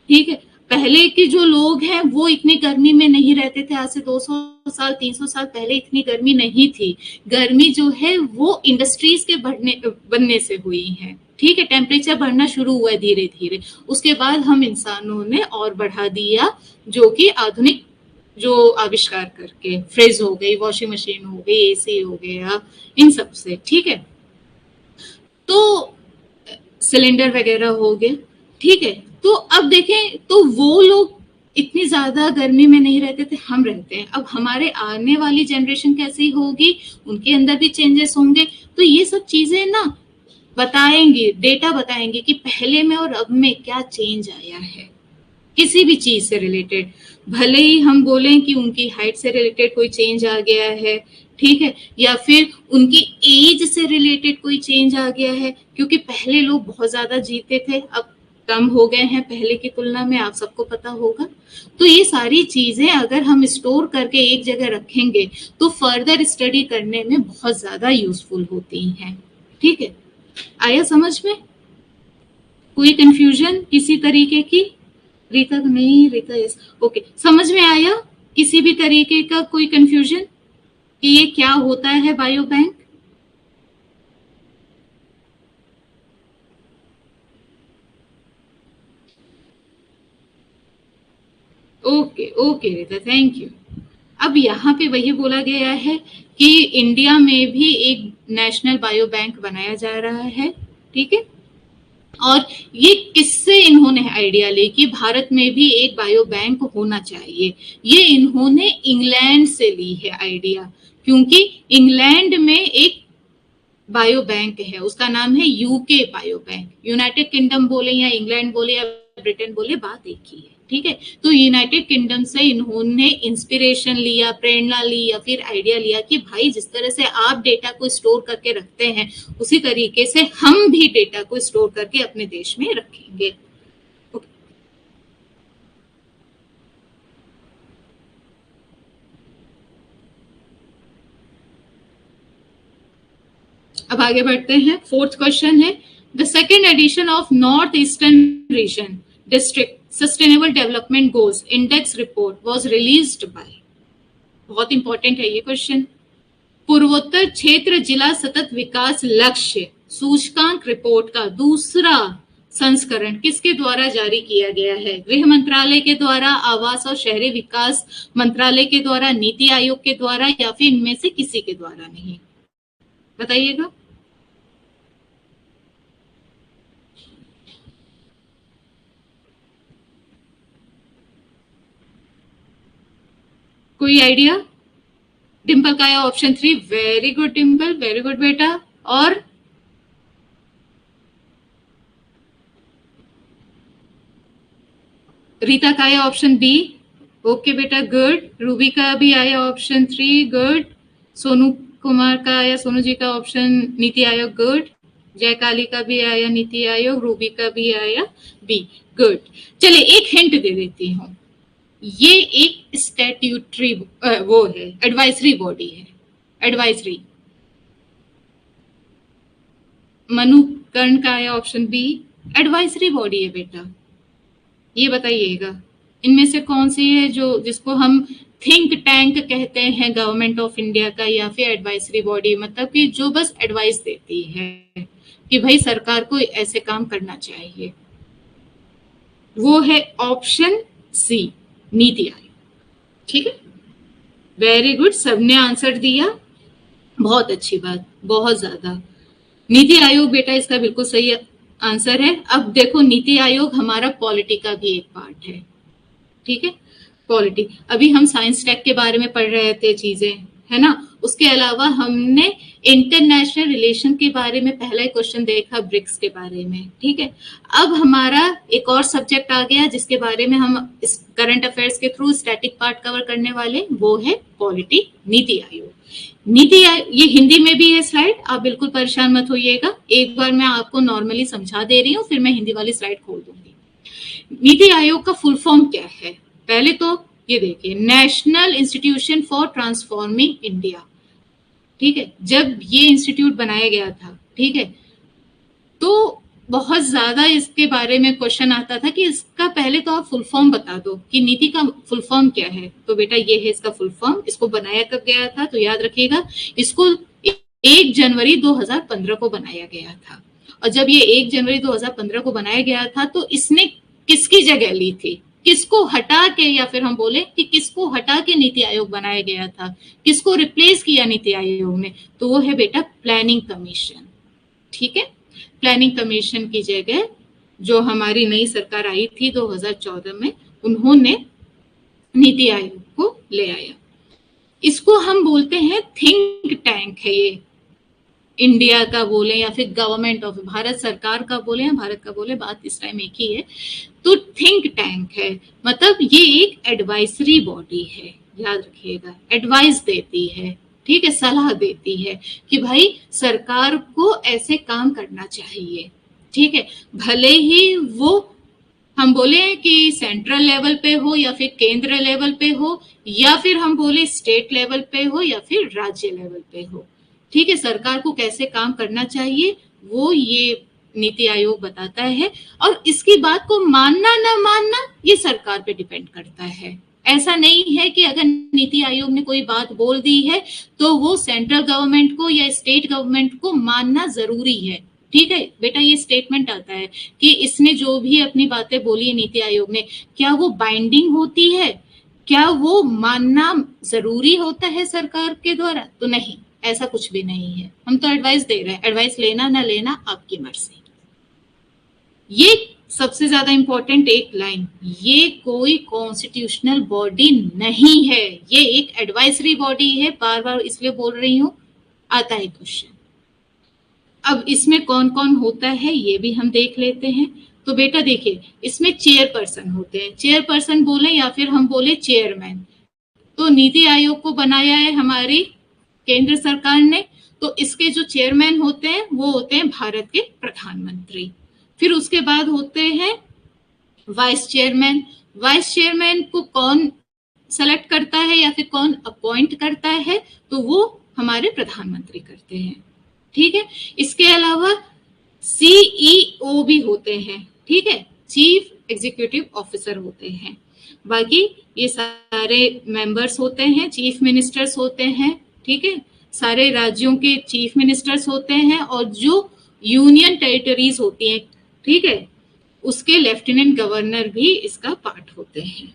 ठीक है, पहले के जो लोग हैं वो इतनी गर्मी में नहीं रहते थे, आज से 200 साल 300 साल पहले इतनी गर्मी नहीं थी। गर्मी जो है वो इंडस्ट्रीज के बनने से हुई है। ठीक है, टेम्परेचर बढ़ना शुरू हुआ है धीरे धीरे, उसके बाद हम इंसानों ने और बढ़ा दिया, जो कि आधुनिक जो आविष्कार करके, फ्रिज हो गई, वॉशिंग मशीन हो गई, एसी हो गया, इन सब से। ठीक है, तो सिलेंडर वगैरह हो गए। ठीक है, तो अब देखें तो वो लोग इतनी ज्यादा गर्मी में नहीं रहते थे, हम रहते हैं। अब हमारे आने वाली जनरेशन कैसी होगी, उनके अंदर भी चेंजेस होंगे। तो ये सब चीजें ना बताएंगे, डेटा बताएंगे कि पहले में और अब में क्या चेंज आया है किसी भी चीज से रिलेटेड। भले ही हम बोलें कि उनकी हाइट से रिलेटेड कोई चेंज आ गया है, ठीक है, या फिर उनकी एज से रिलेटेड कोई चेंज आ गया है, क्योंकि पहले लोग बहुत ज्यादा जीते थे, अब कम हो गए हैं पहले की तुलना में, आप सबको पता होगा। तो ये सारी चीजें अगर हम स्टोर करके एक जगह रखेंगे तो फर्दर स्टडी करने में बहुत ज्यादा यूजफुल होती हैं। ठीक है, आया समझ में? कोई कंफ्यूजन किसी तरीके की? रीता नहीं, रीता यस, ओके, समझ में आया? किसी भी तरीके का कोई कंफ्यूजन कि ये क्या होता है bio bank? Okay okay Rita, thank you. अब यहाँ पे वही बोला गया है कि इंडिया में भी एक नेशनल बायो बैंक बनाया जा रहा है। ठीक है, और ये किससे इन्होंने आइडिया ली कि भारत में भी एक बायो बैंक होना चाहिए? ये इन्होंने इंग्लैंड से ली है आइडिया, क्योंकि इंग्लैंड में एक बायो बैंक है, उसका नाम है UK bio bank. United kingdom बोले या इंग्लैंड बोले या ब्रिटेन बोले, बात एक ही है। ठीक है, तो यूनाइटेड किंगडम से इन्होंने इंस्पिरेशन लिया, प्रेरणा ली, या फिर आइडिया लिया कि भाई जिस तरह से आप डेटा को स्टोर करके रखते हैं उसी तरीके से हम भी डेटा को स्टोर करके अपने देश में रखेंगे। अब आगे बढ़ते हैं। फोर्थ क्वेश्चन है, the second edition of north eastern region district sustainable development goals index report was released by. बहुत इंपॉर्टेंट है ये क्वेश्चन। पूर्वोत्तर क्षेत्र जिला सतत विकास लक्ष्य सूचकांक रिपोर्ट का दूसरा संस्करण किसके द्वारा जारी किया गया है? गृह मंत्रालय के द्वारा, आवास और शहरी विकास मंत्रालय के द्वारा, नीति आयोग के द्वारा, या फिर इनमें से किसी के द्वारा नहीं? बताइएगा। कोई आइडिया? डिम्पल का है option 3। Very good Dimple, very good बेटा। और रीता का आया ऑप्शन बी। ओके बेटा, गुड। रूबी का भी आया ऑप्शन 3, गुड। सोनू कुमार का आया, सोनू जी का ऑप्शन नीति आयोग, गुड। जयकाली का भी आया नीति आयोग, रूबी का भी आया बी, गुड। चलिए एक हिंट दे देती हूँ, ये एक स्टैट्यूटरी वो है, एडवाइजरी बॉडी है, एडवाइजरी। मनु कर्ण का आया ऑप्शन बी, एडवाइजरी बॉडी है बेटा। ये बताइएगा इनमें से कौन सी है जो जिसको हम थिंक टैंक कहते हैं गवर्नमेंट ऑफ इंडिया का, या फिर एडवाइजरी बॉडी, मतलब कि जो बस एडवाइस देती है कि भाई सरकार को ऐसे काम करना चाहिए। वो है ऑप्शन सी, नीति आयोग। ठीक है, वेरी गुड, सबने आंसर दिया, बहुत अच्छी बात, बहुत ज्यादा। नीति आयोग बेटा इसका बिल्कुल सही आंसर है। अब देखो, नीति आयोग हमारा पॉलिटी का भी एक पार्ट है। ठीक है, पॉलिटी। अभी हम साइंस टेक के बारे में पढ़ रहे थे चीजें, है ना। उसके अलावा हमने इंटरनेशनल रिलेशन के बारे में पहला क्वेश्चन देखा, ब्रिक्स के बारे में। ठीक है, अब हमारा एक और सब्जेक्ट आ गया जिसके बारे में हम इस करंट अफेयर्स के थ्रू स्टैटिक पार्ट कवर करने वाले, वो है पॉलिटी, नीति आयोग। नीति आयोग, ये हिंदी में भी है स्लाइड, आप बिल्कुल परेशान मत होइएगा। एक बार मैं आपको नॉर्मली समझा दे रही हूँ, फिर मैं हिंदी वाली स्लाइड खोल दूंगी। नीति आयोग का फुल फॉर्म क्या है? पहले तो ये देखिए, national institution for transforming India. ठीक है, जब ये इंस्टीट्यूट बनाया गया था, ठीक है, तो बहुत ज्यादा इसके बारे में क्वेश्चन आता था कि इसका पहले तो आप फुल फॉर्म बता दो कि नीति का फुल फॉर्म क्या है। तो बेटा ये है इसका फुल फॉर्म। इसको बनाया कब गया था? तो याद रखिएगा, इसको 1 जनवरी 2015 को बनाया गया था। और जब ये 1 जनवरी 2015 को बनाया गया था तो इसने किसकी जगह ली थी? किसको हटा के, या फिर हम बोले कि किसको हटा के नीति आयोग बनाया गया था? किसको रिप्लेस किया नीति आयोग ने? तो वो है बेटा प्लानिंग कमीशन। ठीक है, प्लानिंग कमीशन की जगह जो हमारी नई सरकार आई थी 2014 में, उन्होंने नीति आयोग को ले आया। इसको हम बोलते हैं थिंक टैंक है ये। इंडिया का बोले या फिर गवर्नमेंट ऑफ भारत सरकार का बोले या भारत का बोले, बात इस टाइम एक ही है। तो थिंक टैंक है, मतलब ये एक एडवाइजरी बॉडी है, याद रखिएगा, एडवाइस देती है। ठीक है, सलाह देती है कि भाई सरकार को ऐसे काम करना चाहिए। ठीक है, भले ही वो हम बोले कि सेंट्रल लेवल पे हो या फिर केंद्र लेवल पे हो, या फिर हम बोले स्टेट लेवल पे हो या फिर राज्य लेवल पे हो। ठीक है, सरकार को कैसे काम करना चाहिए वो ये नीति आयोग बताता है। और इसकी बात को मानना ना मानना ये सरकार पे डिपेंड करता है। ऐसा नहीं है कि अगर नीति आयोग ने कोई बात बोल दी है तो वो सेंट्रल गवर्नमेंट को या स्टेट गवर्नमेंट को मानना जरूरी है। ठीक है बेटा, ये स्टेटमेंट आता है कि इसने जो भी अपनी बातें बोली है नीति आयोग ने, क्या वो बाइंडिंग होती है? क्या वो मानना जरूरी होता है सरकार के द्वारा? तो नहीं, ऐसा कुछ भी नहीं है। हम तो एडवाइस दे रहे हैं, एडवाइस लेना ना लेना आपकी मर्जी। ये सबसे ज्यादा इंपॉर्टेंट एक लाइन, ये कोई कॉन्स्टिट्यूशनल बॉडी नहीं है, ये एक एडवाइजरी बॉडी है। बार बार इसलिए बोल रही हूं, आता है क्वेश्चन। अब इसमें कौन कौन होता है ये भी हम देख लेते हैं। तो बेटा देखिए, इसमें चेयरपर्सन होते हैं, चेयरपर्सन बोले या फिर हम बोले चेयरमैन। तो नीति आयोग को बनाया है हमारी केंद्र सरकार ने, तो इसके जो चेयरमैन होते हैं वो होते हैं भारत के प्रधानमंत्री। फिर उसके बाद होते हैं वाइस चेयरमैन। वाइस चेयरमैन को कौन सेलेक्ट करता है या फिर कौन अपॉइंट करता है? तो वो हमारे प्रधानमंत्री करते हैं। ठीक है। इसके अलावा सीईओ भी होते हैं, ठीक है, चीफ एग्जीक्यूटिव ऑफिसर होते हैं। बाकी ये सारे मेंबर्स होते हैं, चीफ मिनिस्टर्स होते हैं, ठीक है, सारे राज्यों के चीफ मिनिस्टर्स होते हैं, और जो यूनियन टेरिटरीज होती हैं, ठीक है, उसके लेफ्टिनेंट गवर्नर भी इसका पार्ट होते हैं।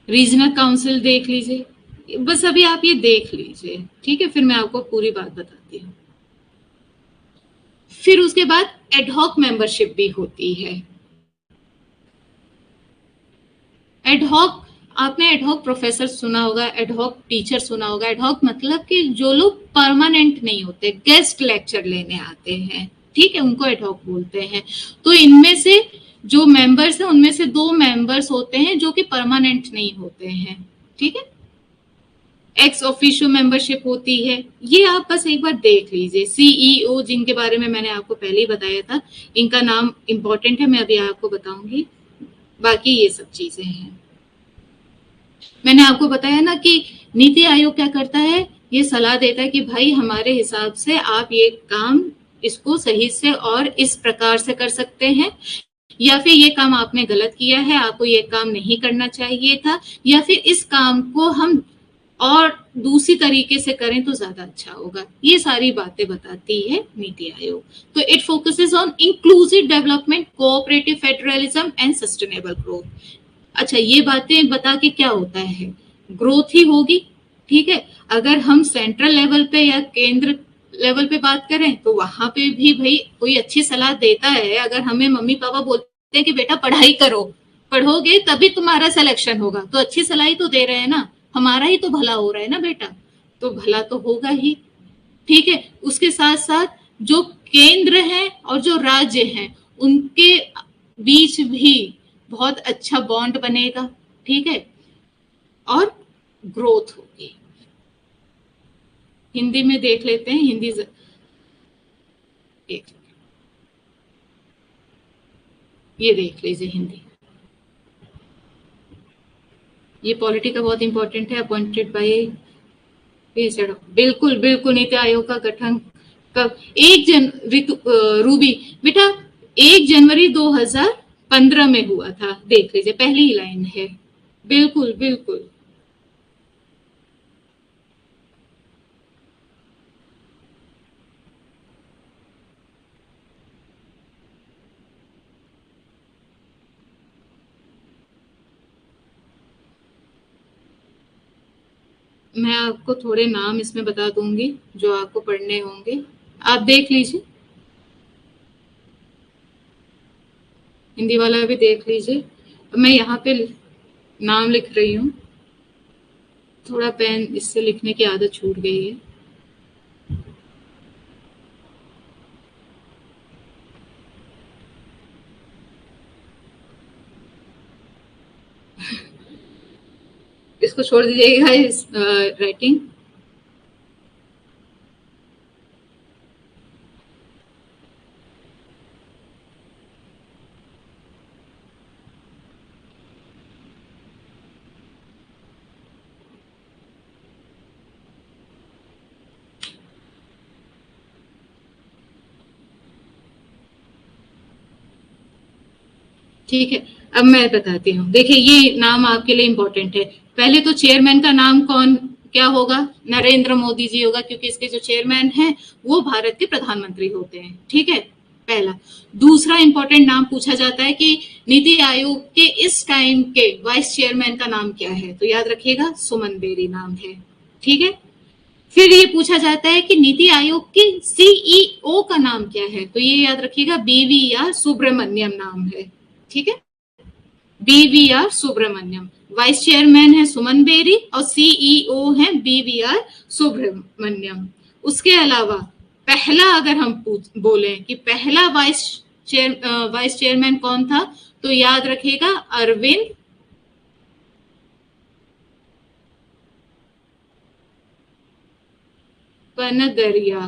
रीजनल काउंसिल देख लीजिए, बस अभी आप ये देख लीजिए, ठीक है, फिर मैं आपको पूरी बात बताती हूँ। फिर उसके बाद एडहॉक मेंबरशिप भी होती है। एडहॉक, आपने एडहॉक प्रोफेसर सुना होगा, एडहॉक टीचर सुना होगा। एडहॉक मतलब कि जो लोग परमानेंट नहीं होते, गेस्ट लेक्चर लेने आते हैं, ठीक है, उनको एडहॉक बोलते हैं। तो इनमें से जो मेंबर्स हैं उनमें से 2 मेंबर्स होते हैं जो कि परमानेंट नहीं होते हैं, ठीक है। एक्स ऑफिशियो मेंबरशिप होती है, ये आप बस एक बार देख लीजिए। सीईओ जिनके बारे में मैंने आपको पहले ही बताया था, इनका नाम इंपॉर्टेंट है, मैं अभी आपको बताऊंगी। बाकी ये सब चीजें हैं। मैंने आपको बताया ना कि नीति आयोग क्या करता है, ये सलाह देता है कि भाई हमारे हिसाब से आप ये काम इसको सही से और इस प्रकार से कर सकते हैं, या फिर ये काम आपने गलत किया है, आपको ये काम नहीं करना चाहिए था, या फिर इस काम को हम और दूसरी तरीके से करें तो ज्यादा अच्छा होगा। ये सारी बातें बताती है नीति आयोग। तो it focuses on inclusive development, cooperative federalism and sustainable growth. अच्छा, ये बातें बता के क्या होता है, ग्रोथ ही होगी, ठीक है। अगर हम सेंट्रल लेवल पे या केंद्र लेवल पे बात करें तो वहां पे भी भाई कोई अच्छी सलाह देता है। अगर हमें मम्मी पापा बोलते हैं कि बेटा पढ़ाई करो, पढ़ोगे तभी तुम्हारा सिलेक्शन होगा, तो अच्छी सलाह ही तो दे रहे हैं ना, हमारा ही तो भला हो रहा है ना बेटा, तो भला तो होगा ही, ठीक है। उसके साथ साथ जो केंद्र है और जो राज्य हैं उनके बीच भी बहुत अच्छा बॉन्ड बनेगा, ठीक है, और ग्रोथ होगी। हिंदी में देख लेते हैं, हिंदी एक ये देख लीजिए हिंदी, ये पॉलिटी का बहुत इंपॉर्टेंट है। अपॉइंटेड बाय, बिल्कुल बिल्कुल, नीति आयोग का गठन कब, 1 ऋतु रूबी बेटा 1 जनवरी 2015 में हुआ था, देख लीजिए, पहली ही लाइन है, बिल्कुल बिल्कुल। मैं आपको थोड़े नाम इसमें बता दूंगी जो आपको पढ़ने होंगे, आप देख लीजिए, हिंदी वाला भी देख लीजिए। मैं यहाँ पे नाम लिख रही हूँ, थोड़ा पेन इससे लिखने की आदत छूट गई है। इसको छोड़ दीजिएगा, इस राइटिंग। ठीक है, अब मैं बताती हूँ। देखिए, ये नाम आपके लिए इम्पोर्टेंट है। पहले तो चेयरमैन का नाम कौन क्या होगा, नरेंद्र मोदी जी होगा, क्योंकि इसके जो चेयरमैन हैं वो भारत के प्रधानमंत्री होते हैं, ठीक है, पहला। दूसरा इंपॉर्टेंट नाम पूछा जाता है कि नीति आयोग के इस टाइम के वाइस चेयरमैन का नाम क्या है, तो याद रखिएगा सुमन बेरी नाम है, ठीक है। फिर ये पूछा जाता है कि नीति आयोग के सीईओ का नाम क्या है, तो ये याद रखिएगा BVR सुब्रमण्यम नाम है, ठीक है, BVR सुब्रमण्यम। वाइस चेयरमैन है सुमन बेरी और सीईओ है BVR सुब्रमण्यम। उसके अलावा पहला अगर हम बोले कि पहला वाइस चेयरमैन कौन था, तो याद रखिएगा अरविंद पनगरिया,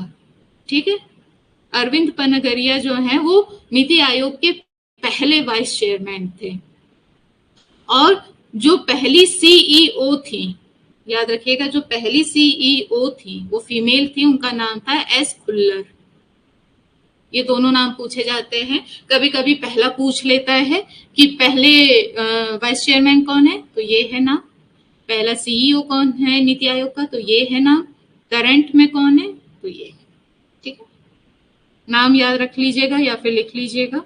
ठीक है। अरविंद पनगरिया जो है वो नीति आयोग के पहले वाइस चेयरमैन थे। और जो पहली सीईओ थी याद रखिएगा, जो पहली सीईओ थी वो फीमेल थी, उनका नाम था एस खुल्लर। ये दोनों नाम पूछे जाते हैं। कभी कभी पहला पूछ लेता है कि पहले वाइस चेयरमैन कौन है, तो ये है नाम। पहला सीईओ कौन है नीति आयोग का, तो ये है नाम। करंट में कौन है, तो ये है। ठीक है, नाम याद रख लीजिएगा या फिर लिख लीजिएगा।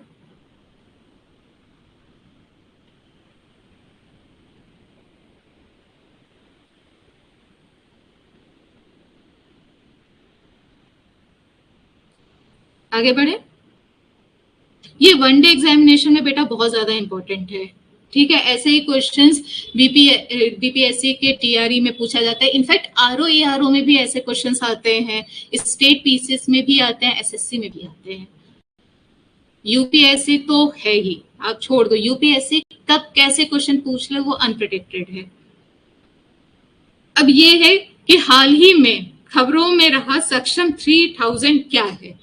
आगे बढ़े। ये वनडे एग्जामिनेशन में बेटा बहुत ज्यादा इंपॉर्टेंट है। ठीक है, ऐसे ही क्वेश्चंस बीपीएससी के टीआरई में पूछा जाता है। इनफैक्ट आरओ में भी ऐसे क्वेश्चंस आते हैं, स्टेट पीसीएस में भी आते हैं, एसएससी में भी आते हैं। यूपीएससी तो है ही, आप छोड़ दो। यूपीएससी कब कैसे क्वेश्चन पूछ ले वो अनप्रेडिक्टेड है। अब ये है कि हाल ही में खबरों में रहा सक्षम 3000 क्या है।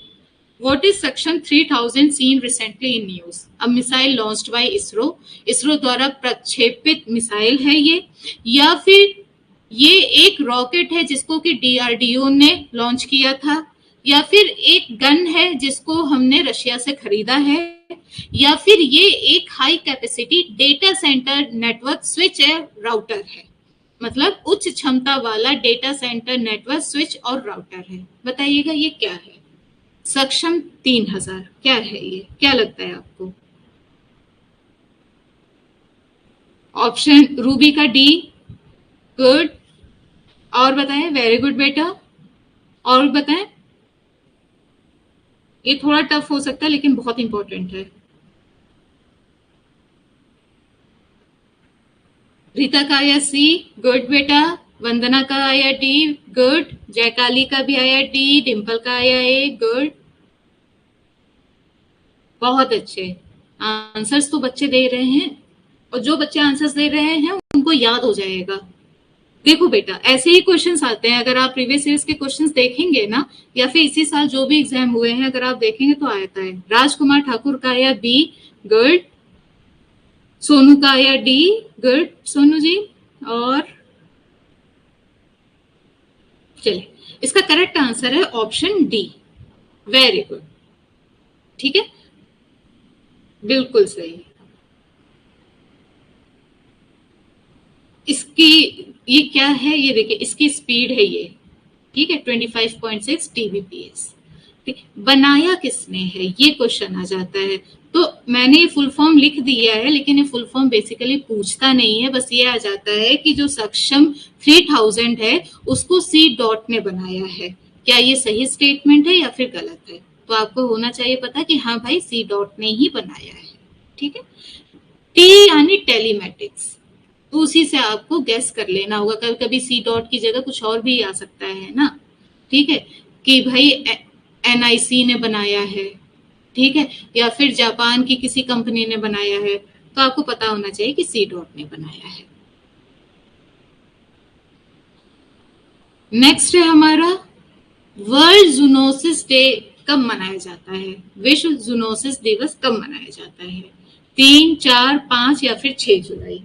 What is Saksham 3000 seen recently in news? A missile launched by ISRO. ISRO द्वारा प्रक्षेपित मिसाइल है ये, या फिर ये एक रॉकेट है जिसको कि डीआरडीओ ने लॉन्च किया था, या फिर एक गन है जिसको हमने रशिया से खरीदा है, या फिर ये एक high capacity data centre network switch है, राउटर है। मतलब उच्च क्षमता वाला डेटा सेंटर नेटवर्क स्विच और राउटर है। बताइएगा ये क्या है। सक्षम 3000 क्या है ये, क्या लगता है आपको। ऑप्शन रूबी का डी, गुड। और बताएं, वेरी गुड बेटा। और बताएं, ये थोड़ा टफ हो सकता है लेकिन बहुत इंपॉर्टेंट है। रीता का आया सी, गुड बेटा। वंदना का आया डी, गुड। जयकाली का भी आया डी, डिम्पल का आया ए, गुड। बहुत अच्छे आंसर्स तो बच्चे दे रहे हैं, और जो बच्चे आंसर्स दे रहे हैं उनको याद हो जाएगा। देखो बेटा, ऐसे ही क्वेश्चंस आते हैं। अगर आप प्रीवियस ईयर्स के क्वेश्चंस देखेंगे ना, या फिर इसी साल जो भी एग्जाम हुए हैं अगर आप देखेंगे तो आता है। राजकुमार ठाकुर का आया बी, गुड। सोनू का आया डी, गुड सोनू जी। और चलिए, इसका करेक्ट आंसर है ऑप्शन डी, वेरी गुड। ठीक है, बिल्कुल सही। इसकी ये क्या है, ये देखिए, इसकी स्पीड है ये। ठीक है, 25.6 TBps। बनाया किसने है, ये क्वेश्चन आ जाता है। तो मैंने ये फुल फॉर्म लिख दिया है, लेकिन ये फुल फॉर्म बेसिकली पूछता नहीं है। बस ये आ जाता है कि जो सक्षम 3000 है उसको सी डॉट ने बनाया है। क्या ये सही स्टेटमेंट है या फिर गलत है। तो आपको होना चाहिए पता कि हाँ भाई, सी डॉट ने ही बनाया है। ठीक है, टी यानी टेलीमेटिक्स, तो उसी से आपको गैस कर लेना होगा। कभी कभी सी डॉट की जगह कुछ और भी आ सकता है ना। ठीक है, कि भाई एनआईसी ने बनाया है, ठीक है, या फिर जापान की किसी कंपनी ने बनाया है, तो आपको पता होना चाहिए कि सी डॉट ने बनाया है। नेक्स्ट है हमारा, वर्ल्ड जूनोसिस डे कब मनाया जाता है। विश्व जूनोसिस दिवस कब मनाया जाता है। 3, 4, 5 या फिर 6 जुलाई।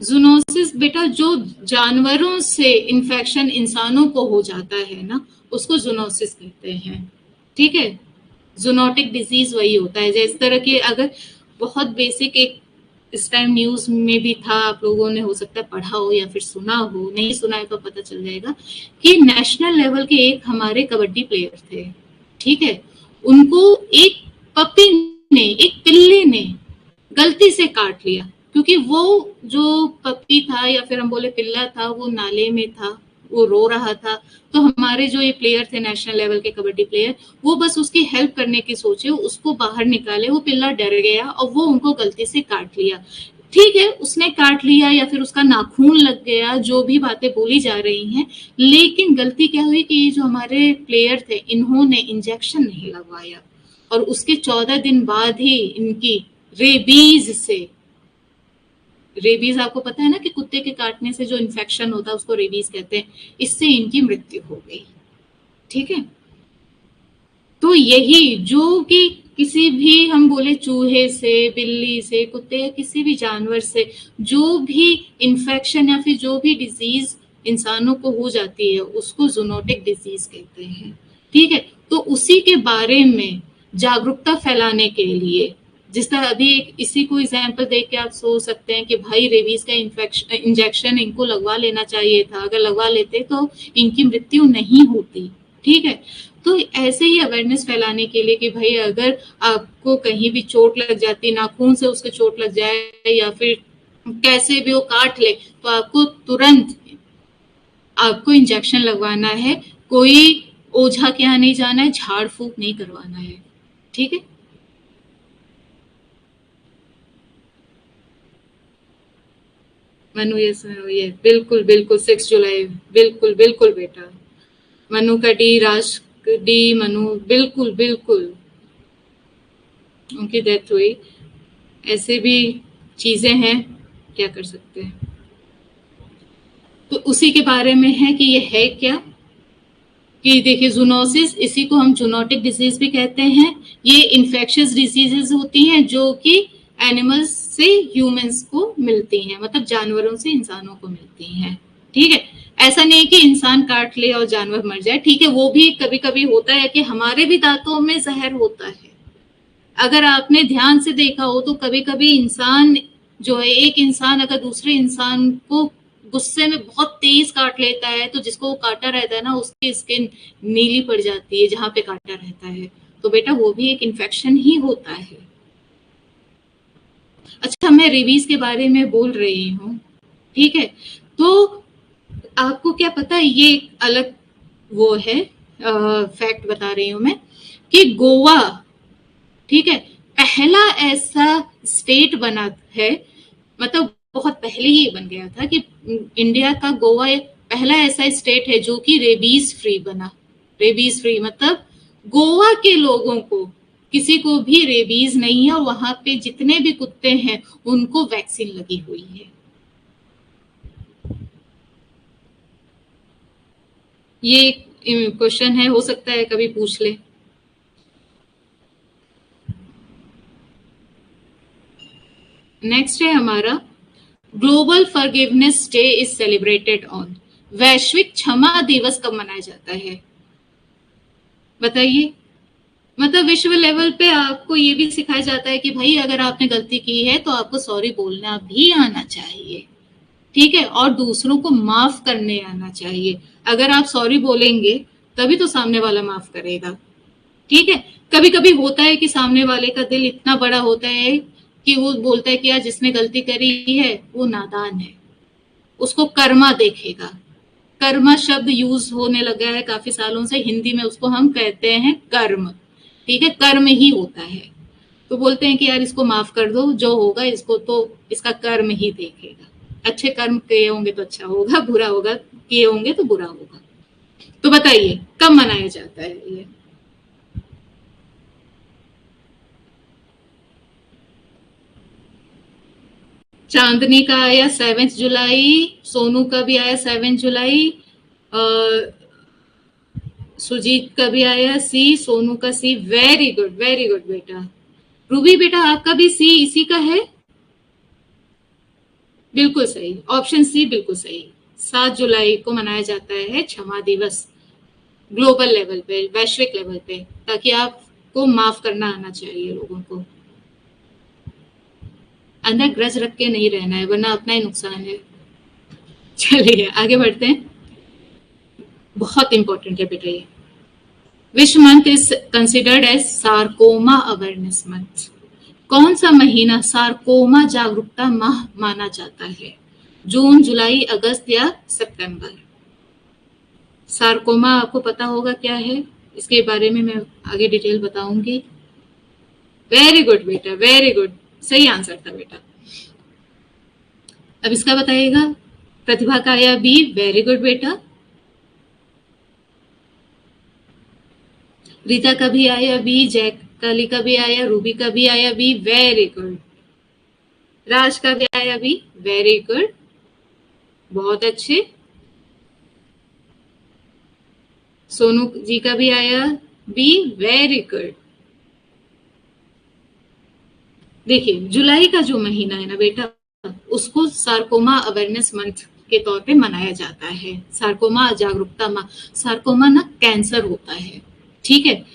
जूनोसिस बेटा, जो जानवरों से इन्फेक्शन इंसानों को हो जाता है ना, उसको जूनोसिस कहते हैं। ठीक है, जूनोटिक डिजीज वही होता है। जिस तरह की, अगर बहुत बेसिक, एक इस टाइम न्यूज में भी था, आप लोगों ने हो सकता है पढ़ा हो या फिर सुना हो, नहीं सुना है तो पता चल जाएगा कि नेशनल लेवल के एक हमारे कबड्डी प्लेयर थे। ठीक है, उनको एक पपी ने, एक पिल्ले ने गलती से काट लिया, क्योंकि वो जो पपी था या फिर हम बोले पिल्ला था, वो नाले में था, वो रो रहा था। तो हमारे जो ये प्लेयर थे नेशनल लेवल के कबड्डी प्लेयर, वो बस उसकी हेल्प करने की सोचे, उसको बाहर निकाले। वो पिल्ला डर गया और वो उनको गलती से काट लिया। ठीक है, उसने काट लिया या फिर उसका नाखून लग गया, जो भी बातें बोली जा रही हैं, लेकिन गलती क्या हुई कि ये जो हमारे प्लेयर थे, इन्होंने इंजेक्शन नहीं लगवाया, और उसके 14 दिन बाद ही इनकी रेबीज से, रेबीज आपको पता है ना कि कुत्ते के काटने से जो इन्फेक्शन होता है उसको रेबीज कहते हैं, इससे इनकी मृत्यु हो गई। ठीक है, तो यही जो कि किसी भी हम बोले चूहे से, बिल्ली से, कुत्ते या किसी भी जानवर से जो भी इन्फेक्शन या फिर जो भी डिजीज इंसानों को हो जाती है उसको जूनोटिक डिजीज कहते हैं। ठीक है, तो उसी के बारे में जागरूकता फैलाने के लिए, जिस तरह अभी एक इसी को एग्जाम्पल देख के आप सोच सकते हैं कि भाई रेबीज का इंजेक्शन इनको लगवा लेना चाहिए था, अगर लगवा लेते तो इनकी मृत्यु नहीं होती। ठीक है, तो ऐसे ही अवेयरनेस फैलाने के लिए कि भाई अगर आपको कहीं भी चोट लग जाती, नाखून से उसके चोट लग जाए या फिर कैसे भी वो काट ले, तो आपको तुरंत आपको इंजेक्शन लगवाना है। कोई ओझा के यहाँ नहीं जाना है, झाड़ फूक नहीं करवाना है। ठीक है, मनु ये बिल्कुल बिल्कुल 6 जुलाई, बिल्कुल बिल्कुल बेटा। मनु का डी, राज डी, मनु बिल्कुल बिल्कुल उनकी डेथ हुई। ऐसे भी चीजें हैं, क्या कर सकते हैं। तो उसी के बारे में है कि ये है क्या, कि देखिए जूनोसिस, इसी को हम जूनोटिक डिजीज भी कहते हैं। ये इन्फेक्शियस डिजीजेस होती हैं जो कि एनिमल्स से ह्यूमंस को मिलती हैं, मतलब जानवरों से इंसानों को मिलती हैं। ठीक है, ऐसा नहीं कि इंसान काट ले और जानवर मर जाए। ठीक है, वो भी कभी कभी होता है कि हमारे भी दांतों में जहर होता है। अगर आपने ध्यान से देखा हो तो कभी कभी इंसान जो है, एक इंसान अगर दूसरे इंसान को गुस्से में बहुत तेज काट लेता है तो जिसको वो काटा रहता है ना, उसकी स्किन नीली पड़ जाती है जहां पे काटा रहता है। तो बेटा वो भी एक इन्फेक्शन ही होता है। अच्छा, मैं रेबीज के बारे में बोल रही हूँ। ठीक है, तो आपको क्या पता है, ये एक अलग वो है फैक्ट बता रही हूँ मैं, कि गोवा, ठीक है, पहला ऐसा स्टेट बना है, मतलब बहुत पहले ही बन गया था कि इंडिया का गोवा एक पहला ऐसा स्टेट है जो कि रेबीज फ्री बना। रेबीज फ्री मतलब गोवा के लोगों को किसी को भी रेबीज नहीं है, और वहां पे जितने भी कुत्ते हैं उनको वैक्सीन लगी हुई है। ये क्वेश्चन है, हो सकता है कभी पूछ ले। नेक्स्ट है हमारा, global forgiveness day is celebrated on, वैश्विक क्षमा दिवस कब मनाया जाता है बताइए। मतलब विश्व लेवल पे आपको ये भी सिखाया जाता है कि भाई अगर आपने गलती की है तो आपको सॉरी बोलना भी आना चाहिए। ठीक है, और दूसरों को माफ करने आना चाहिए। अगर आप सॉरी बोलेंगे तभी तो सामने वाला माफ करेगा। ठीक है, कभी कभी होता है कि सामने वाले का दिल इतना बड़ा होता है कि वो बोलता है कि यार जिसने गलती करी है वो नादान है, उसको कर्मा देखेगा। कर्मा शब्द यूज होने लगा है काफी सालों से, हिंदी में उसको हम कहते हैं कर्म। ठीक है, कर्म ही होता है। तो बोलते हैं कि यार इसको माफ कर दो, जो होगा इसको तो इसका कर्म ही देखेगा। अच्छे कर्म किए होंगे तो अच्छा होगा, बुरा होगा किए होंगे तो बुरा होगा। तो बताइए कब मनाया जाता है ये। चांदनी का आया 7 जुलाई, सोनू का भी आया 7 जुलाई, सुजीत का भी आया सी, सोनू का सी, वेरी गुड बेटा। रूबी बेटा आपका भी सी इसी का है, बिल्कुल सही, ऑप्शन सी बिल्कुल सही। 7 जुलाई को मनाया जाता है क्षमा दिवस, ग्लोबल लेवल पे, वैश्विक लेवल पे, ताकि आपको माफ करना आना चाहिए लोगों को। अंदर ग्रज रख के नहीं रहना है वरना अपना ही नुकसान है। चलिए आगे बढ़ते हैं, बहुत इंपॉर्टेंट है बेटा ये। Which month is considered as sarcoma awareness month, कौन सा महीना सार्कोमा जागरूकता माह माना जाता है, जून, जुलाई, अगस्त या सितंबर। सार्कोमा आपको पता होगा क्या है, इसके बारे में मैं आगे डिटेल बताऊंगी। वेरी गुड बेटा, वेरी गुड, सही आंसर था बेटा। अब इसका बताइएगा। प्रतिभा का आया बी, वेरी गुड बेटा। रीता का भी आया बी, जैक काली का भी आया, रूबी का भी आया बी, वेरी गुड। राज का भी आया बी, वेरी गुड, बहुत अच्छे। सोनू जी का भी आया बी, वेरी गुड। देखिए जुलाई का जो महीना है ना बेटा, उसको सार्कोमा अवेयरनेस मंथ के तौर पे मनाया जाता है। सार्कोमा जागरूकता माह। सार्कोमा ना कैंसर होता है, ठीक है।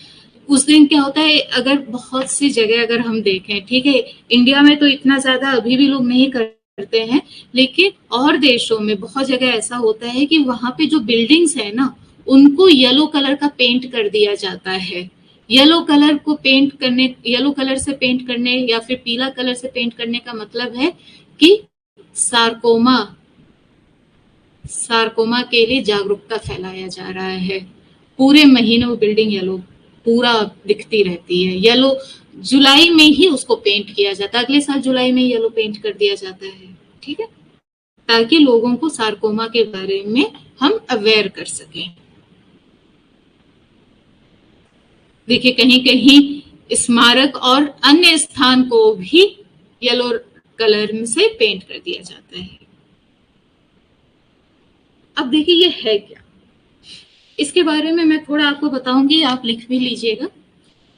उस दिन क्या होता है, अगर बहुत सी जगह अगर हम देखें, ठीक है, इंडिया में तो इतना ज्यादा अभी भी लोग नहीं करते हैं, लेकिन और देशों में बहुत जगह ऐसा होता है कि वहां पे जो बिल्डिंग्स है ना, उनको येलो कलर का पेंट कर दिया जाता है। येलो कलर से पेंट करने या फिर पीला कलर से पेंट करने का मतलब है कि सार्कोमा सार्कोमा के लिए जागरूकता फैलाया जा रहा है। पूरे महीने वो बिल्डिंग येलो पूरा दिखती रहती है। येलो जुलाई में ही उसको पेंट किया जाता है, अगले साल जुलाई में येलो पेंट कर दिया जाता है, ठीक है, ताकि लोगों को सार्कोमा के बारे में हम अवेयर कर सकें। देखिए कहीं कहीं स्मारक और अन्य स्थान को भी येलो कलर से पेंट कर दिया जाता है। अब देखिए ये है क्या, इसके बारे में मैं थोड़ा आपको बताऊंगी, आप लिख भी लीजिएगा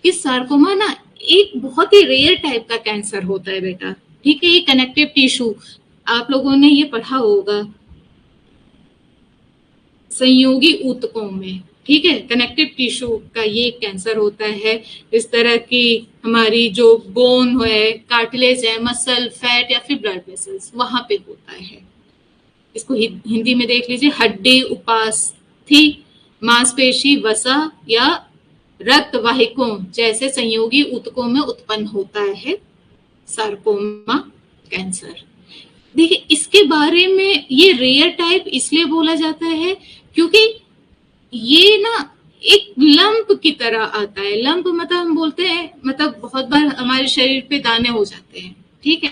कि सार्कोमा ना एक बहुत ही रेयर टाइप का कैंसर होता है बेटा, ठीक है। ये कनेक्टिव टिश्यू, आप लोगों ने ये पढ़ा होगा संयोगी ऊतकों में, ठीक है, कनेक्टिव टिश्यू का ये कैंसर होता है। इस तरह की हमारी जो बोन है, कार्टिलेज है, मसल, फैट या फिर ब्लड वेसल्स, वहां पे होता है। इसको हिंदी में देख लीजिए, हड्डी, उपास्थि, मांसपेशी, वसा या रक्त वाहिकों जैसे संयोगी ऊतकों में उत्पन्न होता है सार्कोमा कैंसर। देखिए इसके बारे में ये रेयर टाइप इसलिए बोला जाता है क्योंकि ये ना एक लंप की तरह आता है। लंप मतलब हम बोलते हैं, मतलब बहुत बार हमारे शरीर पे दाने हो जाते हैं, ठीक है,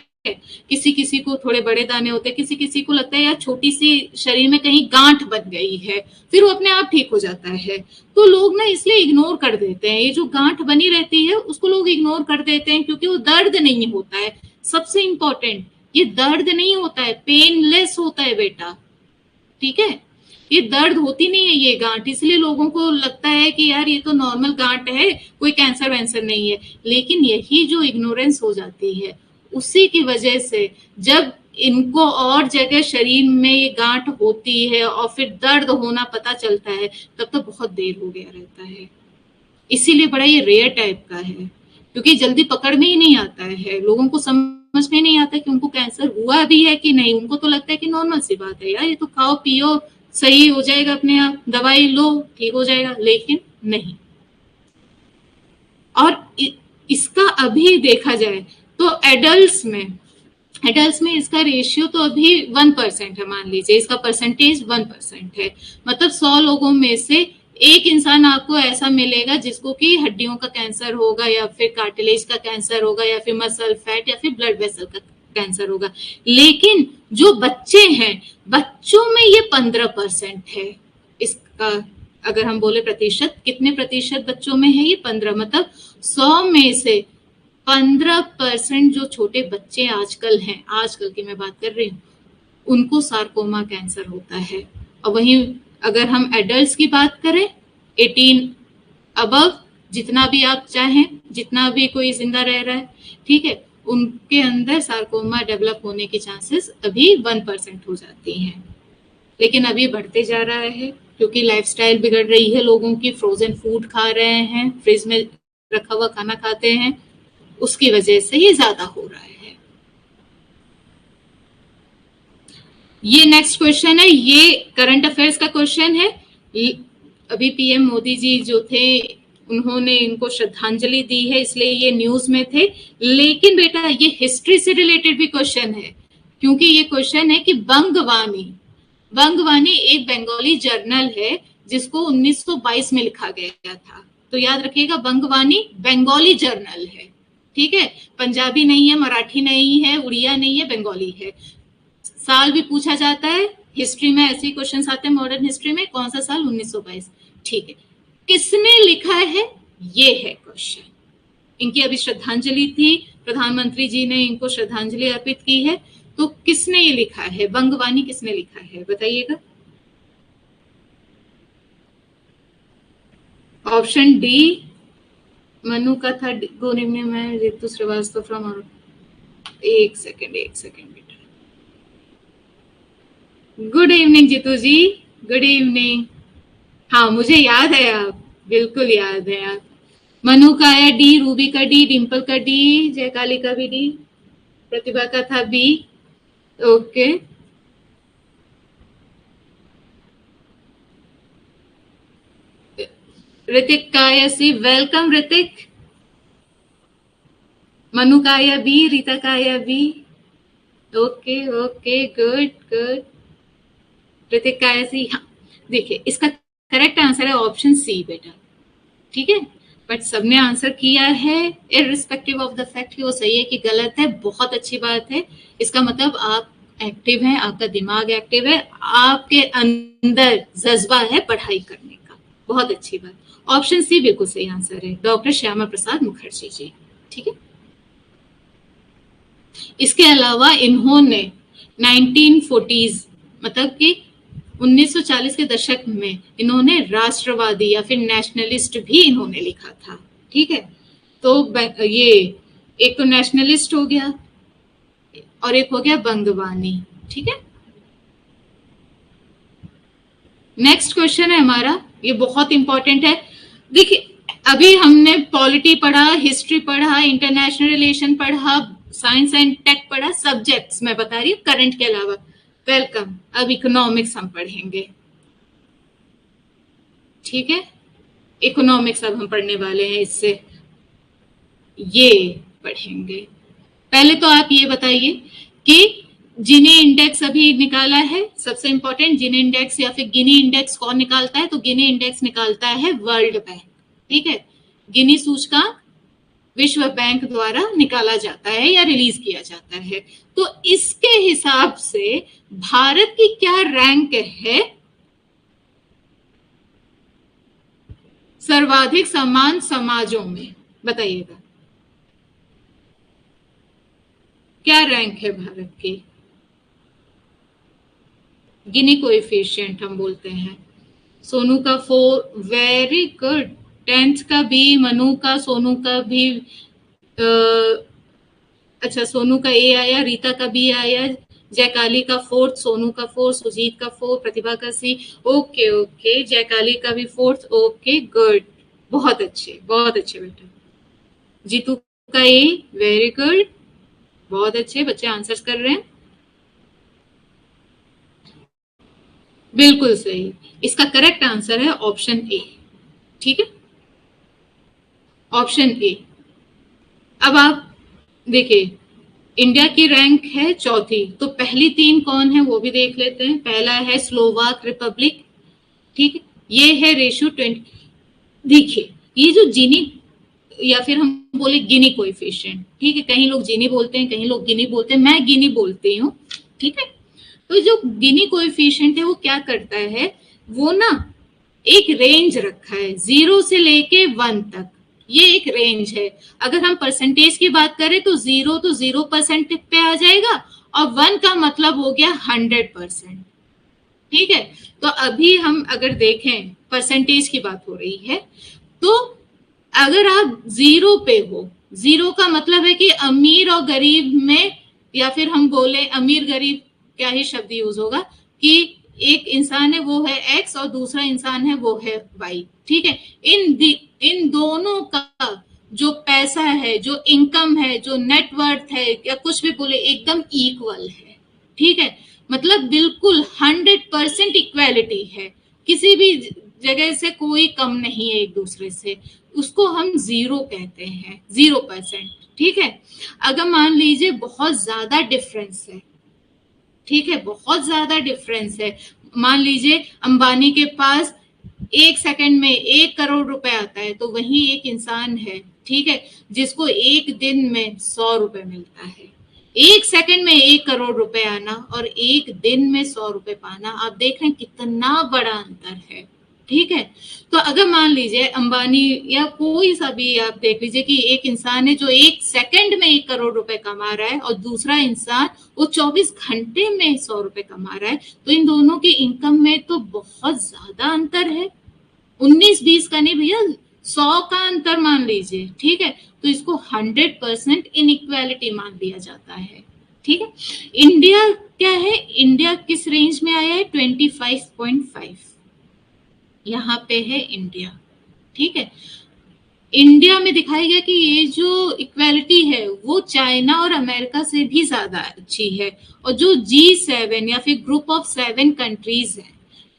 किसी किसी को थोड़े बड़े दाने होते हैं, किसी किसी को लगता है यार छोटी सी शरीर में कहीं गांठ बन गई है, फिर वो अपने आप ठीक हो जाता है। तो लोग ना इसलिए इग्नोर कर देते हैं, ये जो गांठ बनी रहती है उसको लोग इग्नोर कर देते हैं क्योंकि वो दर्द नहीं होता है। सबसे इंपॉर्टेंट, ये दर्द नहीं होता है, पेनलेस होता है बेटा, ठीक है। ये दर्द होती नहीं है ये गांठ, इसलिए लोगों को लगता है कि यार ये तो नॉर्मल गांठ है, कोई कैंसर वैंसर नहीं है। लेकिन यही जो इग्नोरेंस हो जाती है, उसी की वजह से जब इनको और जगह शरीर में ये गांठ होती है और फिर दर्द होना पता चलता है, तब तो बहुत देर हो गया रहता है। इसीलिए बड़ा ये रेयर टाइप का है, क्योंकि जल्दी पकड़ में ही नहीं आता है, लोगों को समझ में नहीं आता कि उनको कैंसर हुआ भी है कि नहीं। उनको तो लगता है कि नॉर्मल सी बात है यार, ये तो खाओ पियो सही हो जाएगा, अपने आप दवाई लो ठीक हो जाएगा, लेकिन नहीं। और इसका अभी देखा जाए तो एडल्ट्स में इसका रेशियो तो अभी 1% है, मान लीजिए इसका परसेंटेज 1% है। मतलब 100 लोगों में से एक इंसान आपको ऐसा मिलेगा जिसको कि हड्डियों का कैंसर होगा या फिर कार्टिलेज का कैंसर होगा या फिर मसल, फैट या फिर ब्लड वेसल का कैंसर होगा। लेकिन जो बच्चे हैं, बच्चों में ये 15% है। इसका अगर हम बोले प्रतिशत, कितने प्रतिशत बच्चों में है ये? 15। मतलब 100 में से 15% जो छोटे बच्चे आजकल हैं, आजकल की मैं बात कर रही हूँ, उनको सार्कोमा कैंसर होता है। और वहीं अगर हम एडल्ट्स की बात करें, 18 अबव, जितना भी आप चाहें, जितना भी कोई जिंदा रह रहा है, ठीक है, उनके अंदर सार्कोमा डेवलप होने की चांसेस अभी 1% हो जाती हैं। लेकिन अभी बढ़ते जा रहा है क्योंकि लाइफस्टाइल बिगड़ रही है लोगों की, फ्रोजन फूड खा रहे हैं, फ्रिज में रखा हुआ खाना खाते हैं, उसकी वजह से ये ज्यादा हो रहा है। ये नेक्स्ट क्वेश्चन है, ये करंट अफेयर्स का क्वेश्चन है। अभी पीएम मोदी जी जो थे, उन्होंने इनको श्रद्धांजलि दी है, इसलिए ये न्यूज में थे। लेकिन बेटा ये हिस्ट्री से रिलेटेड भी क्वेश्चन है, क्योंकि ये क्वेश्चन है कि बंगवानी एक बंगाली जर्नल है जिसको 1922 में लिखा गया था। तो याद रखिएगा, बंगवानी बंगाली जर्नल है, ठीक है, पंजाबी नहीं है, मराठी नहीं है, उड़िया नहीं है, बंगाली है। साल भी पूछा जाता है, हिस्ट्री में ऐसे क्वेश्चंस आते हैं, मॉडर्न हिस्ट्री में, कौन सा साल? 1922, ठीक है। किसने लिखा है, ये है क्वेश्चन। इनकी अभी श्रद्धांजलि थी, प्रधानमंत्री जी ने इनको श्रद्धांजलि अर्पित की है, तो किसने ये लिखा है, बंगवानी किसने लिखा है, बताइएगा। ऑप्शन डी, मनु का था, गुड इवनिंग, मैं रितु श्रीवास्तव फ्रॉम एक सेकंड बेटा। गुड इवनिंग जीतू जी, गुड इवनिंग। हाँ मुझे याद है, आप बिल्कुल याद है आप। मनु का आया डी, रूबी का डी, डिम्पल का डी, जयकाली का भी डी, प्रतिभा का था बी। ओके ऋतिक का आया सी, वेलकम ऋतिक। मनु का आया बी, रीता का आया B. Okay okay good good. Hrithik का आया सी। हाँ देखिए इसका करेक्ट आंसर है ऑप्शन सी बेटा, ठीक है। बट सबने आंसर किया है इररिस्पेक्टिव ऑफ द फैक्ट कि वो सही है कि गलत है, बहुत अच्छी बात है। इसका मतलब आप एक्टिव हैं, आपका दिमाग एक्टिव है, आपके अंदर जज्बा है पढ़ाई करने का, बहुत अच्छी बात। ऑप्शन सी बिल्कुल सही आंसर है, डॉक्टर श्यामा प्रसाद मुखर्जी जी, ठीक है। इसके अलावा इन्होंने 1940s मतलब कि 1940 के दशक में इन्होंने राष्ट्रवादी या फिर नेशनलिस्ट भी इन्होंने लिखा था, ठीक है। तो ये एक तो नेशनलिस्ट हो गया और एक हो गया बंगवानी, ठीक है। नेक्स्ट क्वेश्चन है हमारा, ये बहुत इंपॉर्टेंट है। देखिए अभी हमने पॉलिटी पढ़ा, हिस्ट्री पढ़ा, इंटरनेशनल रिलेशन पढ़ा, साइंस एंड टेक पढ़ा, सब्जेक्ट्स मैं बता रही हूँ करंट के अलावा। वेलकम। अब इकोनॉमिक्स हम पढ़ेंगे, ठीक है। इकोनॉमिक्स अब हम पढ़ने वाले हैं, इससे ये पढ़ेंगे। पहले तो आप ये बताइए कि जिनी इंडेक्स अभी निकाला है, सबसे इंपॉर्टेंट जिनी इंडेक्स या फिर गिनी इंडेक्स कौन निकालता है? तो गिनी इंडेक्स निकालता है वर्ल्ड बैंक, ठीक है। गिनी सूचकांक विश्व बैंक द्वारा निकाला जाता है या रिलीज किया जाता है। तो इसके हिसाब से भारत की क्या रैंक है सर्वाधिक समान समाजों में? बताइएगा क्या रैंक है भारत की? गिनी कोएफिशिएंट हम बोलते हैं। सोनू का 4, वेरी गुड। 10th का भी, मनु का, सोनू का भी, अच्छा सोनू का ए आया, रीता का बी आया, जयकाली का 4th, सोनू का 4, सुजीत का 4, प्रतिभा का सी। ओके ओके, जयकाली का भी 4th। ओके गुड, बहुत अच्छे बेटा। जीतू का ए, वेरी गुड, बहुत अच्छे बच्चे आंसर्स कर रहे हैं, बिल्कुल सही। इसका करेक्ट आंसर है ऑप्शन ए, ठीक है, ऑप्शन ए। अब आप देखिए इंडिया की रैंक है 4थी, तो पहली 3 कौन है वो भी देख लेते हैं। पहला है स्लोवाक रिपब्लिक, ठीक है, ये है रेशियो 20। देखिए ये जो जिनी या फिर हम बोले गिनी कोएफिशिएंट, ठीक है, कहीं लोग जिनी बोलते हैं, कहीं लोग गिनी बोलते हैं, मैं गिनी बोलती हूँ, ठीक है। तो जो गिनी कोएफिशिएंट है वो क्या करता है, वो ना एक रेंज रखा है 0 से लेके 1 तक, ये एक रेंज है। अगर हम परसेंटेज की बात करें तो 0 तो 0% पे आ जाएगा और 1 का मतलब हो गया 100%, ठीक है। तो अभी हम अगर देखें परसेंटेज की बात हो रही है, तो अगर आप 0 पे हो, 0 का मतलब है कि अमीर और गरीब में, या फिर हम बोले अमीर गरीब क्या ही शब्द यूज होगा, कि एक इंसान है वो है एक्स और दूसरा इंसान है वो है वाई, ठीक है। इन दोनों का जो पैसा है, जो इनकम है, जो नेटवर्थ है, या कुछ भी बोले, एकदम इक्वल है, ठीक है। मतलब बिल्कुल 100% इक्वालिटी है, किसी भी जगह से कोई कम नहीं है एक दूसरे से, उसको हम 0 कहते हैं, 0%, ठीक है। अगर मान लीजिए बहुत ज्यादा डिफरेंस है, ठीक है, बहुत ज्यादा डिफरेंस है, मान लीजिए अंबानी के पास 1 सेकंड में 1 करोड़ रुपए आता है, तो वही एक इंसान है, ठीक है, जिसको एक दिन में 100 रुपए मिलता है। 1 सेकंड में 1 करोड़ रुपए आना और एक दिन में 100 रुपए पाना, आप देख रहे हैं कितना बड़ा अंतर है, ठीक है। तो अगर मान लीजिए अंबानी या कोई सा भी आप देख लीजिए कि एक इंसान है जो 1 सेकंड में 1 करोड़ रुपए कमा रहा है और दूसरा इंसान वो 24 घंटे में 100 रुपए कमा रहा है, तो इन दोनों की इनकम में तो बहुत ज्यादा अंतर है। 19-20 का नहीं भैया, 100 का अंतर मान लीजिए, ठीक है, तो इसको 100% इनइक्वालिटी मान लिया जाता है, ठीक है। इंडिया क्या है, इंडिया किस रेंज में आया है, 25.5, यहाँ पे है इंडिया, ठीक है। इंडिया में दिखाई गया कि ये जो इक्वालिटी है वो चाइना और अमेरिका से भी ज्यादा अच्छी है, और जो G7 या फिर ग्रुप ऑफ 7 कंट्रीज है,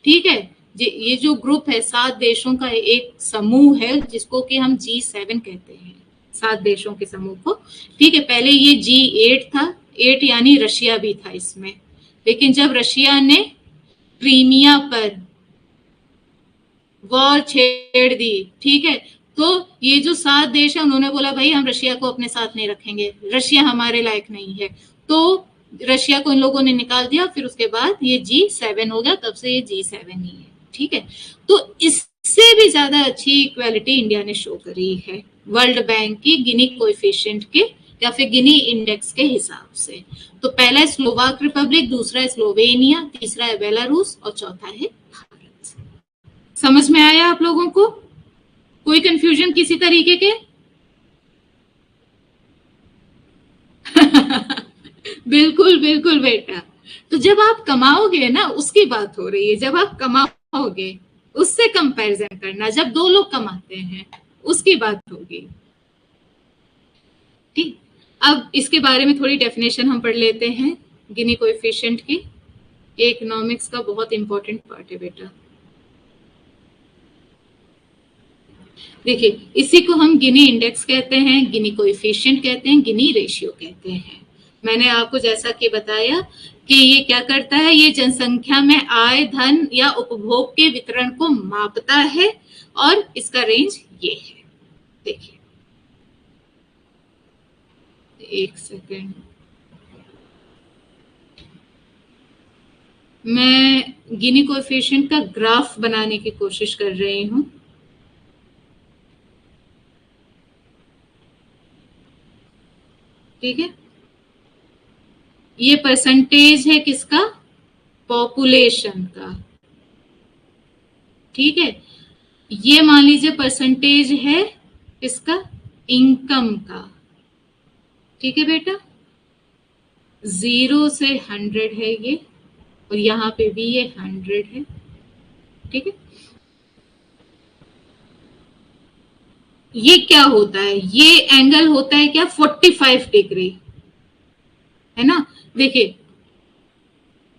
ठीक है, ये जो ग्रुप है 7 देशों का एक समूह है जिसको कि हम G7 कहते हैं, 7 देशों के समूह को, ठीक है। पहले ये G8 था, 8 यानी रशिया भी था इसमें, लेकिन जब रशिया ने क्रीमिया पर वॉर छेड़ दी, ठीक है, तो ये जो 7 देश है उन्होंने बोला भाई हम रशिया को अपने साथ नहीं रखेंगे, रशिया हमारे लायक नहीं है, तो रशिया को इन लोगों ने निकाल दिया, फिर उसके बाद ये G7 हो गया, तब से ये G7 ही है, ठीक है। तो इससे भी ज्यादा अच्छी इक्वालिटी इंडिया ने शो करी है वर्ल्ड बैंक की गिनी कोएफिशिएंट के या फिर गिनी इंडेक्स के हिसाब से। तो पहला है स्लोवाक रिपब्लिक, दूसरा है स्लोवेनिया, तीसरा है बेलारूस और चौथा है भारत। समझ में आया आप लोगों को, कोई कंफ्यूजन किसी तरीके के? बिल्कुल बिल्कुल बेटा, तो जब आप कमाओगे ना उसकी बात हो रही है, जब आप कमाओगे उससे कंपैरिजन करना, जब दो लोग कमाते हैं उसकी बात होगी, ठीक। अब इसके बारे में थोड़ी डेफिनेशन हम पढ़ लेते हैं गिनी कोएफिशिएंट की, इकोनॉमिक्स का बहुत इंपॉर्टेंट पार्ट है बेटा। देखिए, इसी को हम गिनी इंडेक्स कहते हैं, गिनी कोएफिशिएंट कहते हैं, गिनी रेशियो कहते हैं। मैंने आपको जैसा कि बताया कि ये क्या करता है, ये जनसंख्या में आय, धन या उपभोग के वितरण को मापता है, और इसका रेंज ये है। देखिए, एक सेकेंड, मैं गिनी कोएफिशिएंट का ग्राफ बनाने की कोशिश कर रही हूँ। ठीक है, ये परसेंटेज है किसका, पॉपुलेशन का, ठीक है। ये मान लीजिए परसेंटेज है इसका, इनकम का, ठीक है बेटा। 0 से 100 है ये, और यहाँ पे भी ये 100 है, ठीक है। ये क्या होता है, ये एंगल होता है क्या, 45 डिग्री, है ना। देखिए,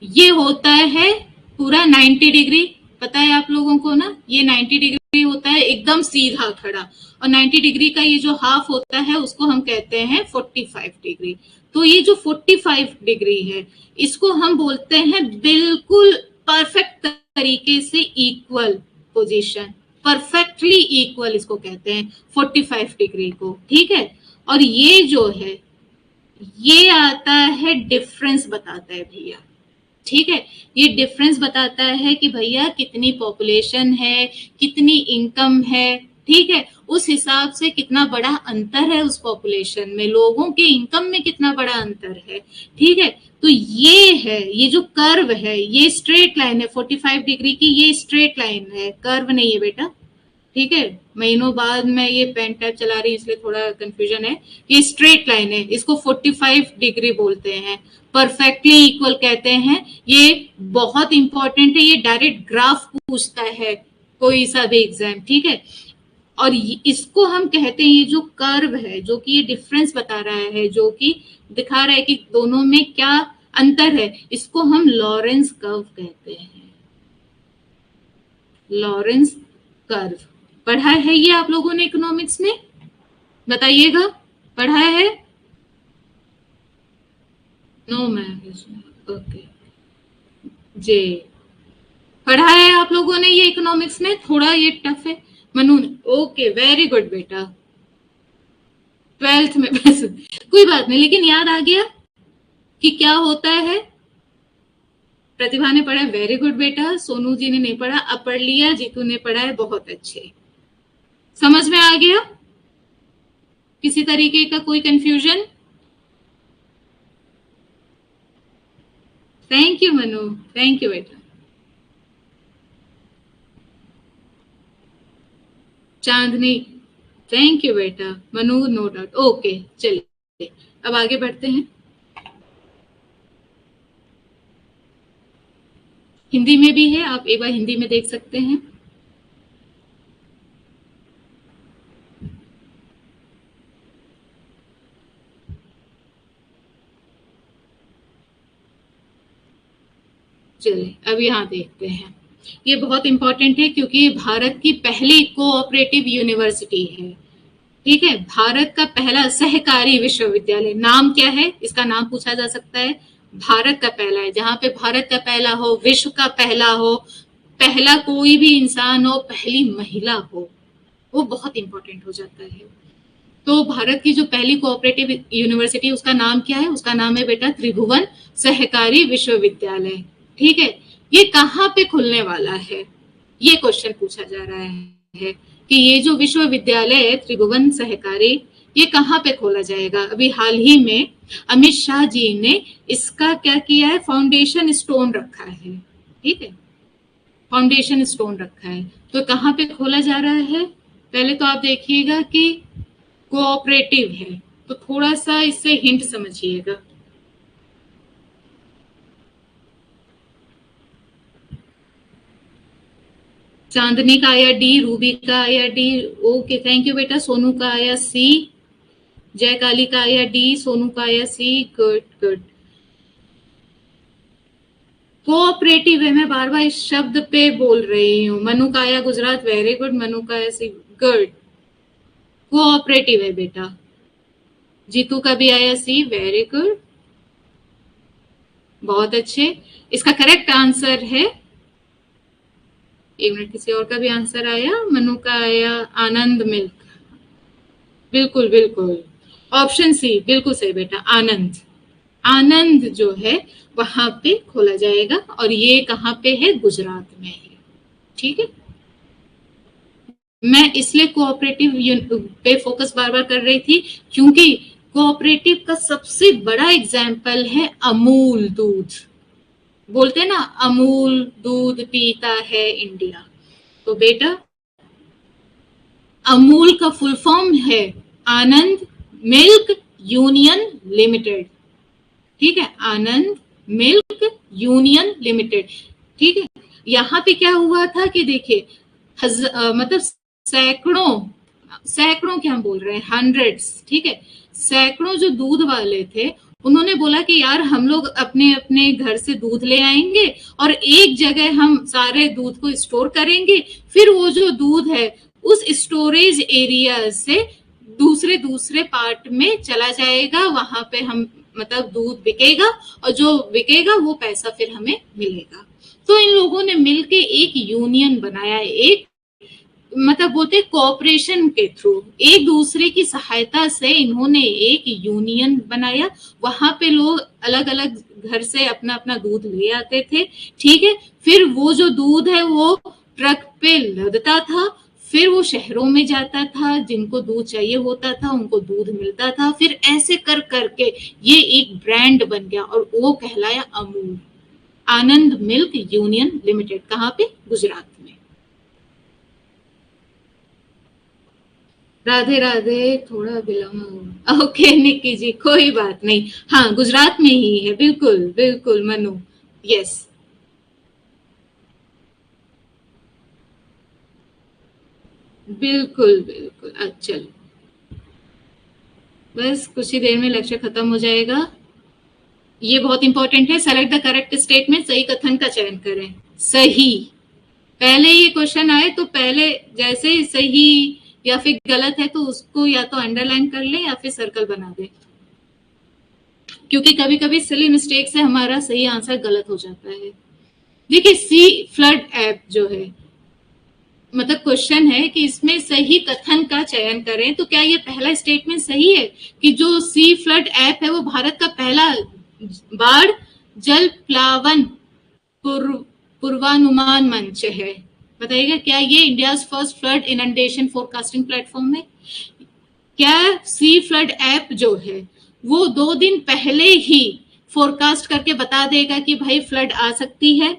ये होता है पूरा 90 डिग्री, पता है आप लोगों को ना, ये 90 डिग्री होता है एकदम सीधा खड़ा, और 90 डिग्री का ये जो हाफ होता है उसको हम कहते हैं 45 डिग्री। तो ये जो 45 डिग्री है इसको हम बोलते हैं बिल्कुल परफेक्ट तरीके से इक्वल पोजीशन, परफेक्टली इक्वल इसको कहते हैं 45 डिग्री को, ठीक है। और ये जो है ये आता है डिफरेंस बताता है भैया, ठीक है। ये डिफरेंस बताता है कि भैया कितनी पॉपुलेशन है, कितनी इनकम है, ठीक है, उस हिसाब से कितना बड़ा अंतर है उस पॉपुलेशन में, लोगों के इनकम में कितना बड़ा अंतर है, ठीक है। तो ये है, ये जो कर्व है ये स्ट्रेट लाइन है 45 डिग्री की, ये स्ट्रेट लाइन है, कर्व नहीं है बेटा, ठीक है। महीनों बाद मैं ये पेन टैब चला रही हूँ इसलिए थोड़ा कंफ्यूजन है। ये स्ट्रेट लाइन है, इसको 45 डिग्री बोलते हैं, परफेक्टली इक्वल कहते हैं। ये बहुत इंपॉर्टेंट है, ये डायरेक्ट ग्राफ पूछता है कोई सा भी एग्जाम, ठीक है। और इसको हम कहते हैं, ये जो कर्व है जो कि ये डिफरेंस बता रहा है, जो कि दिखा रहा है कि दोनों में क्या अंतर है, इसको हम लॉरेंस कर्व कहते हैं, लॉरेंस कर्व। पढ़ा है ये आप लोगों ने इकोनॉमिक्स में, बताइएगा, पढ़ा है? नो मैम, ओके जे, पढ़ा है आप लोगों ने ये इकोनॉमिक्स में, थोड़ा ये टफ है मनु, ओके वेरी गुड बेटा, 12th में बस कोई बात नहीं, लेकिन याद आ गया कि क्या होता है। प्रतिभा ने पढ़ा, वेरी गुड बेटा, सोनू जी ने नहीं पढ़ा, अब पढ़ लिया, जीतू ने पढ़ा है, बहुत अच्छे, समझ में आ गया, किसी तरीके का कोई confusion? Thank you Manu, thank you बेटा। चांदनी, थैंक यू बेटा। Manu, no doubt. ओके, चलिए अब आगे बढ़ते हैं। हिंदी में भी है, आप एक बार हिंदी में देख सकते हैं। चलिए अब यहाँ देखते हैं। ये बहुत इंपॉर्टेंट है क्योंकि भारत की पहली कोऑपरेटिव यूनिवर्सिटी है। ठीक है, भारत का पहला सहकारी विश्वविद्यालय। नाम क्या है इसका, नाम पूछा जा सकता है। भारत का पहला है, जहां पे भारत का पहला हो, विश्व का पहला हो, पहला कोई भी इंसान हो, पहली महिला हो, वो बहुत इंपॉर्टेंट हो जाता है। तो भारत की जो पहली कोऑपरेटिव यूनिवर्सिटी, उसका नाम क्या है? उसका नाम है बेटा त्रिभुवन सहकारी विश्वविद्यालय। ठीक है, ये कहाँ पे खुलने वाला है, ये क्वेश्चन पूछा जा रहा है कि ये जो विश्वविद्यालय है त्रिभुवन सहकारी, ये कहाँ पे खोला जाएगा। अभी हाल ही में अमित शाह जी ने इसका क्या किया है, फाउंडेशन स्टोन रखा है। ठीक है, फाउंडेशन स्टोन रखा है। तो कहाँ पे खोला जा रहा है, पहले तो आप देखिएगा कि कोऑपरेटिव है, तो थोड़ा सा इससे हिंट समझिएगा। चांदनी का आया डी, रूबी का आया डी, ओके थैंक यू बेटा। सोनू का आया सी, जय काली का आया डी, सोनू का आया सी, गुड गुड। कोऑपरेटिव है, मैं बार बार इस शब्द पे बोल रही हूँ। मनु का आया गुजरात, वेरी गुड। मनु का आया सी, गुड। कोऑपरेटिव है बेटा। जीतू का भी आया सी, वेरी गुड, बहुत अच्छे। इसका करेक्ट आंसर है, एक मिनट, किसी और का भी आंसर आया। मनु का आया आनंद मिल्क, बिल्कुल बिल्कुल, ऑप्शन सी बिल्कुल सही बेटा, आनंद। आनंद जो है वहां पे खोला जाएगा, और ये कहाँ पे है, गुजरात में है। ठीक है, मैं इसलिए कोऑपरेटिव पे फोकस बार बार कर रही थी क्योंकि कोऑपरेटिव का सबसे बड़ा एग्जाम्पल है अमूल दूध। बोलते ना, अमूल दूध पीता है इंडिया। तो बेटा अमूल का फुल फॉर्म है आनंद मिल्क यूनियन लिमिटेड। ठीक है, आनंद मिल्क यूनियन लिमिटेड। ठीक है, यहाँ पे क्या हुआ था कि देखिए मतलब सैकड़ों, सैकड़ों क्या हम बोल रहे हैं, हंड्रेड्स। ठीक है, सैकड़ों जो दूध वाले थे, उन्होंने बोला कि यार हम लोग अपने अपने घर से दूध ले आएंगे और एक जगह हम सारे दूध को स्टोर करेंगे, फिर वो जो दूध है उस स्टोरेज एरिया से दूसरे दूसरे पार्ट में चला जाएगा, वहां पे हम मतलब दूध बिकेगा, और जो बिकेगा वो पैसा फिर हमें मिलेगा। तो इन लोगों ने मिलके एक यूनियन बनाया, एक मतलब बोलते कोऑपरेशन के थ्रू, एक दूसरे की सहायता से इन्होंने एक यूनियन बनाया। वहां पे लोग अलग अलग घर से अपना अपना दूध ले आते थे। ठीक है, फिर वो जो दूध है वो ट्रक पे लदता था, फिर वो शहरों में जाता था, जिनको दूध चाहिए होता था उनको दूध मिलता था। फिर ऐसे कर करके ये एक ब्रांड बन गया और वो कहलाया अमूल, आनंद मिल्क यूनियन लिमिटेड। कहाँ पे, गुजरात में। राधे राधे, थोड़ा विलम्ब, ओके निक्की जी, कोई बात नहीं। हाँ, गुजरात में ही है, बिल्कुल बिल्कुल मनु, यस। बिल्कुल बिल्कुल, अच्छा बस कुछ ही देर में लेक्चर खत्म हो जाएगा। ये बहुत इंपॉर्टेंट है, सेलेक्ट द करेक्ट स्टेटमेंट, सही कथन का चयन करें। सही, पहले ये क्वेश्चन आए तो पहले जैसे ही सही या फिर गलत है तो उसको या तो अंडरलाइन कर ले या फिर सर्कल बना दे, क्योंकि कभी कभी सिली मिस्टेक से हमारा सही आंसर गलत हो जाता है। देखिए सी फ्लड ऐप जो है, मतलब क्वेश्चन है कि इसमें सही कथन का चयन करें, तो क्या ये पहला स्टेटमेंट सही है कि जो सी फ्लड ऐप है वो भारत का पहला बाढ़ जल प्लावन पूर्वानुमान मंच है? बताइएगा, क्या ये India first flood inundation forecasting platform है? क्या सी फ्लड ऐप जो है वो 2 दिन पहले ही फोरकास्ट करके बता देगा कि भाई फ्लड आ सकती है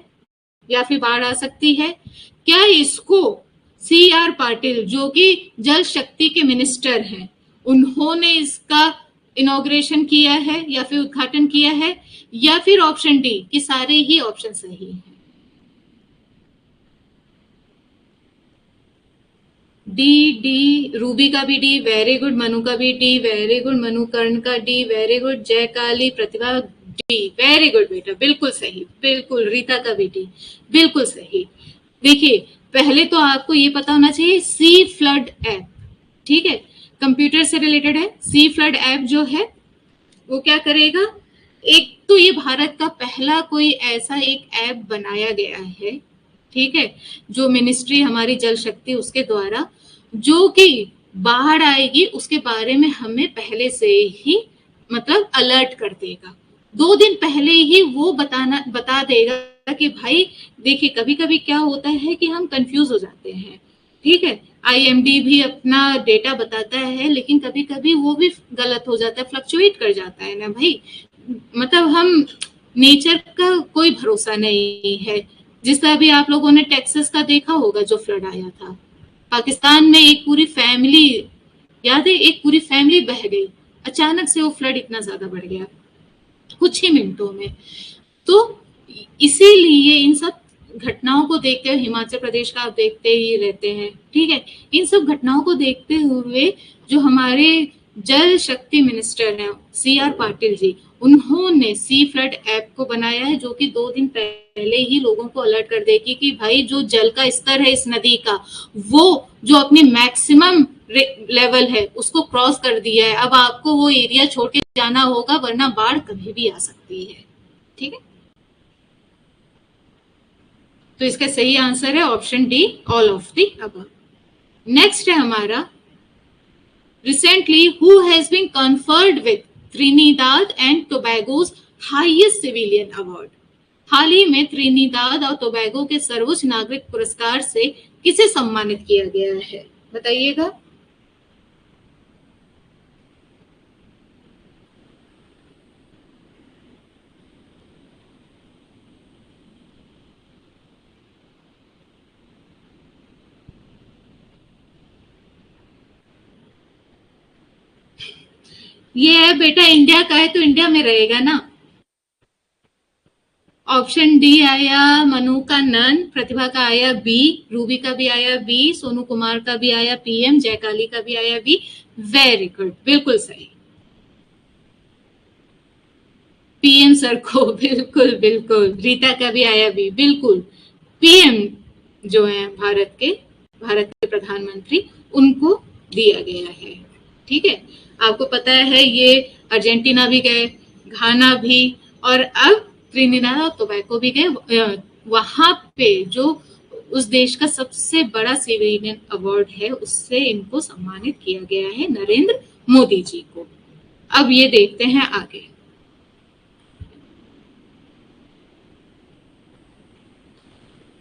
या फिर बाढ़ आ सकती है? क्या इसको CR पाटिल जो कि जल शक्ति के मिनिस्टर हैं, उन्होंने इसका इनॉग्रेशन किया है या फिर उद्घाटन किया है, या फिर ऑप्शन डी कि सारे ही ऑप्शन सही हैं। डी, रूबी का भी डी, वेरी गुड। मनु का भी डी, वेरी गुड। मनु कर्ण का डी, वेरी गुड। जय काली, प्रतिभा डी, वेरी गुड बेटा, बिल्कुल सही, बिल्कुल। रीता का भी डी, बिल्कुल सही। देखिए, पहले तो आपको ये पता होना चाहिए सी फ्लड ऐप, ठीक है, कंप्यूटर से रिलेटेड है। सी फ्लड ऐप जो है वो क्या करेगा, एक तो ये भारत का पहला कोई ऐसा एक ऐप बनाया गया है, ठीक है, जो मिनिस्ट्री हमारी जल शक्ति उसके द्वारा, जो कि बाढ़ आएगी उसके बारे में हमें पहले से ही मतलब अलर्ट कर देगा। 2 दिन पहले ही वो बता देगा कि भाई देखिए, कभी कभी क्या होता है कि हम कंफ्यूज हो जाते हैं, ठीक है। IMD भी अपना डेटा बताता है, लेकिन कभी कभी वो भी गलत हो जाता है, फ्लक्चुएट कर जाता है ना भाई। मतलब हम नेचर का कोई भरोसा नहीं है। जिस तरह भी आप लोगों ने टेक्सास का देखा होगा जो फ्लड आया था, पाकिस्तान में एक पूरी फैमिली, याद है, एक पूरी फैमिली बह गई, अचानक से वो फ्लड इतना ज्यादा बढ़ गया कुछ ही मिनटों में। तो इसीलिए इन सब घटनाओं को देखते हुए, हिमाचल प्रदेश का आप देखते ही रहते हैं, ठीक है, इन सब घटनाओं को देखते हुए जो हमारे जल शक्ति मिनिस्टर हैं CR पाटिल जी, उन्होंने सी फ्लड ऐप को बनाया है, जो कि 2 दिन पहले ही लोगों को अलर्ट कर देगी कि भाई जो जल का स्तर है इस नदी का, वो जो अपनी मैक्सिमम लेवल है उसको क्रॉस कर दिया है। अब आपको वो एरिया छोड़ के जाना होगा, वरना बाढ़ कभी भी आ सकती है, ठीक है। तो इसका सही आंसर है option D, all of the above. Next है हमारा, recently who has been conferred with Trinidad and Tobago's highest civilian award. हाल ही में त्रिनिदाद और टोबैगो के सर्वोच्च नागरिक पुरस्कार से किसे सम्मानित किया गया है, बताइएगा। ये है बेटा, इंडिया का है तो इंडिया में रहेगा ना। ऑप्शन डी आया मनु का नन, प्रतिभा का आया बी, रूबी का भी आया बी, सोनू कुमार का भी आया PM, जयकाली का भी आया बी, वेरी गुड, बिल्कुल सही। PM सर को, बिल्कुल बिल्कुल। रीता का भी आया बी, बिल्कुल। PM जो है भारत के प्रधानमंत्री, उनको दिया गया है, ठीक है। आपको पता है ये अर्जेंटीना भी गए, घाना भी, और अब त्रिनिदाद और टोबैगो भी गए। वहां पे जो उस देश का सबसे बड़ा सिविलियन अवार्ड है, उससे इनको सम्मानित किया गया है, नरेंद्र मोदी जी को। अब ये देखते हैं आगे।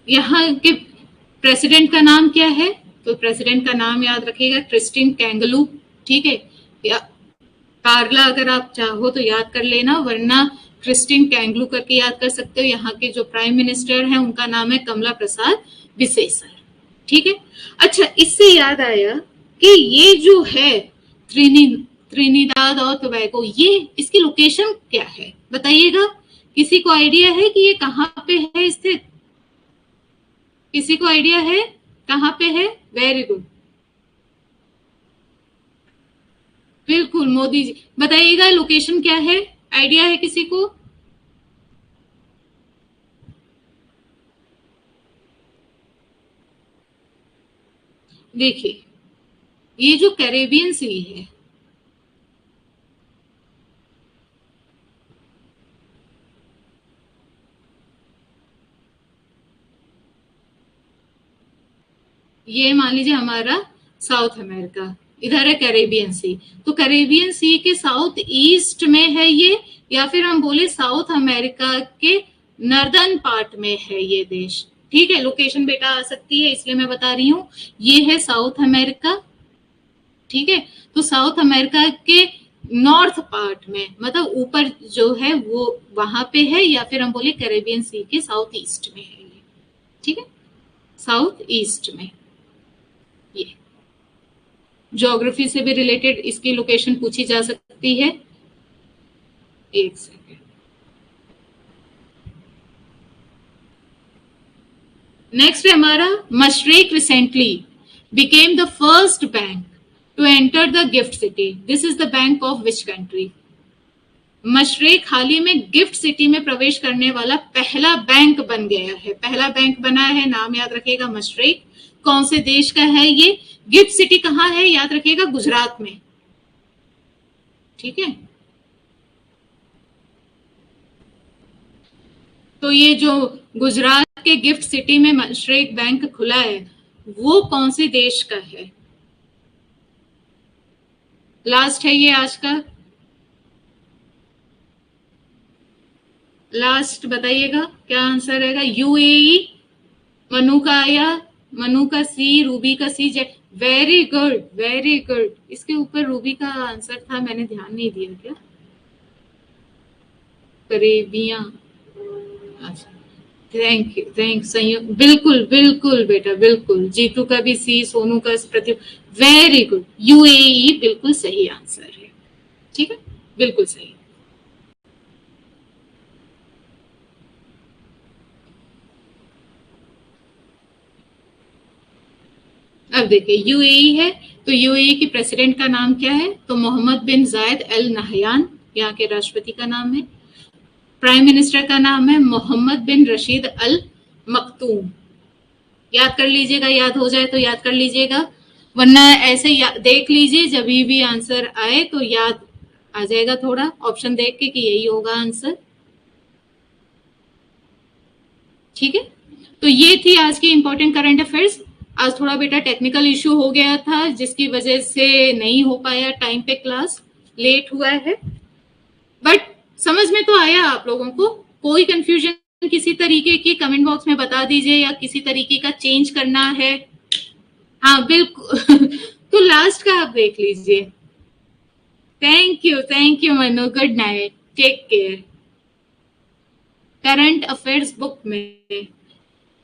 यहाँ के प्रेसिडेंट का नाम क्या है, तो प्रेसिडेंट का नाम याद रखिएगा, क्रिस्टिन कैंगलू, ठीक है। या कार्ला अगर आप चाहो तो याद कर लेना, वरना क्रिस्टिन कैंगलू करके याद कर सकते हो। यहाँ के जो प्राइम मिनिस्टर हैं उनका नाम है कमला प्रसाद विशेषर, ठीक है। अच्छा, इससे याद आया कि ये जो है त्रिनिदाद और टोबैगो, ये इसकी लोकेशन क्या है, बताइएगा। किसी को आइडिया है कि ये कहाँ पे है स्थित? किसी को आइडिया है कहाँ पे है? वेरी गुड, बिल्कुल मोदी जी, बताइएगा लोकेशन क्या है, आइडिया है किसी को? देखिए, ये जो कैरेबियन सी है, ये मान लीजिए हमारा साउथ अमेरिका, इधर है कैरेबियन सी। तो कैरेबियन सी के साउथ ईस्ट में है ये, या फिर हम बोले साउथ अमेरिका के नॉर्दर्न पार्ट में है ये देश, ठीक है। लोकेशन बेटा आ सकती है, इसलिए मैं बता रही हूँ, ये है साउथ अमेरिका, ठीक है। तो साउथ अमेरिका के नॉर्थ पार्ट में, मतलब ऊपर जो है वो वहां पे है, या फिर हम बोले कैरेबियन सी के साउथ ईस्ट में है ये, ठीक है, साउथ ईस्ट में। ये ज्योग्राफी से भी रिलेटेड इसकी लोकेशन पूछी जा सकती है। एक सेकेंड, नेक्स्ट है हमारा, Mashreq recently became the first bank to enter the GIFT City, this is the bank of which country? Mashreq हाल ही में गिफ्ट सिटी में प्रवेश करने वाला पहला बैंक बन गया है, पहला बैंक बना है, नाम याद रखिएगा मशरेक। कौन से देश का है ये? गिफ्ट सिटी कहाँ है? याद रखिएगा गुजरात में, ठीक है। तो ये जो गुजरात के गिफ्ट सिटी में मशरेक बैंक खुला है वो कौन से देश का है? लास्ट है ये आज का, लास्ट बताइएगा क्या आंसर रहेगा? यूएई। मनु का आया, मनु का सी, रूबी का सी, वेरी गुड वेरी गुड। इसके ऊपर रूबी का आंसर था, मैंने ध्यान नहीं दिया क्या? करेबिया, अच्छा थैंक यू, थैंक संयोग, बिल्कुल बिल्कुल बेटा बिल्कुल। जीतू का भी सी, सोनू का प्रति, वेरी गुड, यूएई बिल्कुल सही आंसर है, ठीक है, बिल्कुल सही। अब देखिए यूएई है, तो यूएई की प्रेसिडेंट का नाम क्या है? तो मोहम्मद बिन जायद अल नहयान यहाँ के राष्ट्रपति का नाम है। प्राइम मिनिस्टर का नाम है मोहम्मद बिन रशीद अल मखतूम। याद कर लीजिएगा, याद हो जाए तो याद कर लीजिएगा, वरना ऐसे देख लीजिए, जब भी आंसर आए तो याद आ जाएगा थोड़ा ऑप्शन देख के कि यही होगा आंसर, ठीक है। तो ये थी आज की इंपॉर्टेंट करंट अफेयर्स। आज थोड़ा बेटा टेक्निकल इश्यू हो गया था जिसकी वजह से नहीं हो पाया टाइम पे, क्लास लेट हुआ है, बट समझ में तो आया आप लोगों को? कोई कंफ्यूजन किसी तरीके की कमेंट बॉक्स में बता दीजिए, या किसी तरीके का चेंज करना है? हाँ बिल्कुल तो लास्ट का आप देख लीजिए। Thank you Manu, good night, take care. Current affairs book में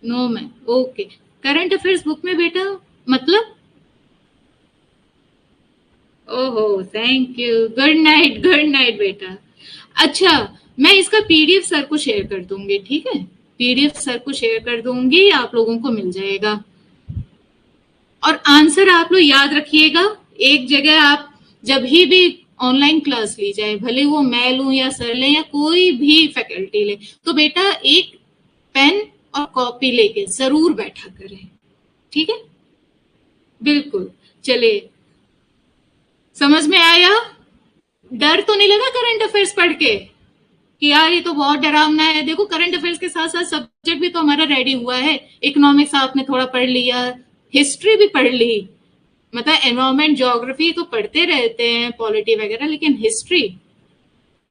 no ma'am, okay. Current affairs book में बेटा मतलब, ओहो थैंक यू, गुड नाइट बेटा। अच्छा, मैं इसका पीडीएफ सर को शेयर कर दूंगी, ठीक है, पीडीएफ सर को शेयर कर दूंगी, आप लोगों को मिल जाएगा। और आंसर आप लोग याद रखिएगा, एक जगह आप जब भी ऑनलाइन क्लास ली जाए, भले वो मैं लूं या सर लें या कोई भी फैकल्टी ले, तो बेटा एक पेन और कॉपी लेके जरूर बैठा करें, ठीक है, बिल्कुल। चले, समझ में आया? डर तो नहीं लगा करंट अफेयर्स पढ़ के कि यार ये तो बहुत डरावना है? देखो करंट अफेयर्स के साथ साथ सब्जेक्ट भी तो हमारा रेडी हुआ है। इकोनॉमिक्स आपने थोड़ा पढ़ लिया, हिस्ट्री भी पढ़ ली, मतलब एनवायरमेंट ज्योग्राफी तो पढ़ते रहते हैं, पॉलिटी वगैरह, लेकिन हिस्ट्री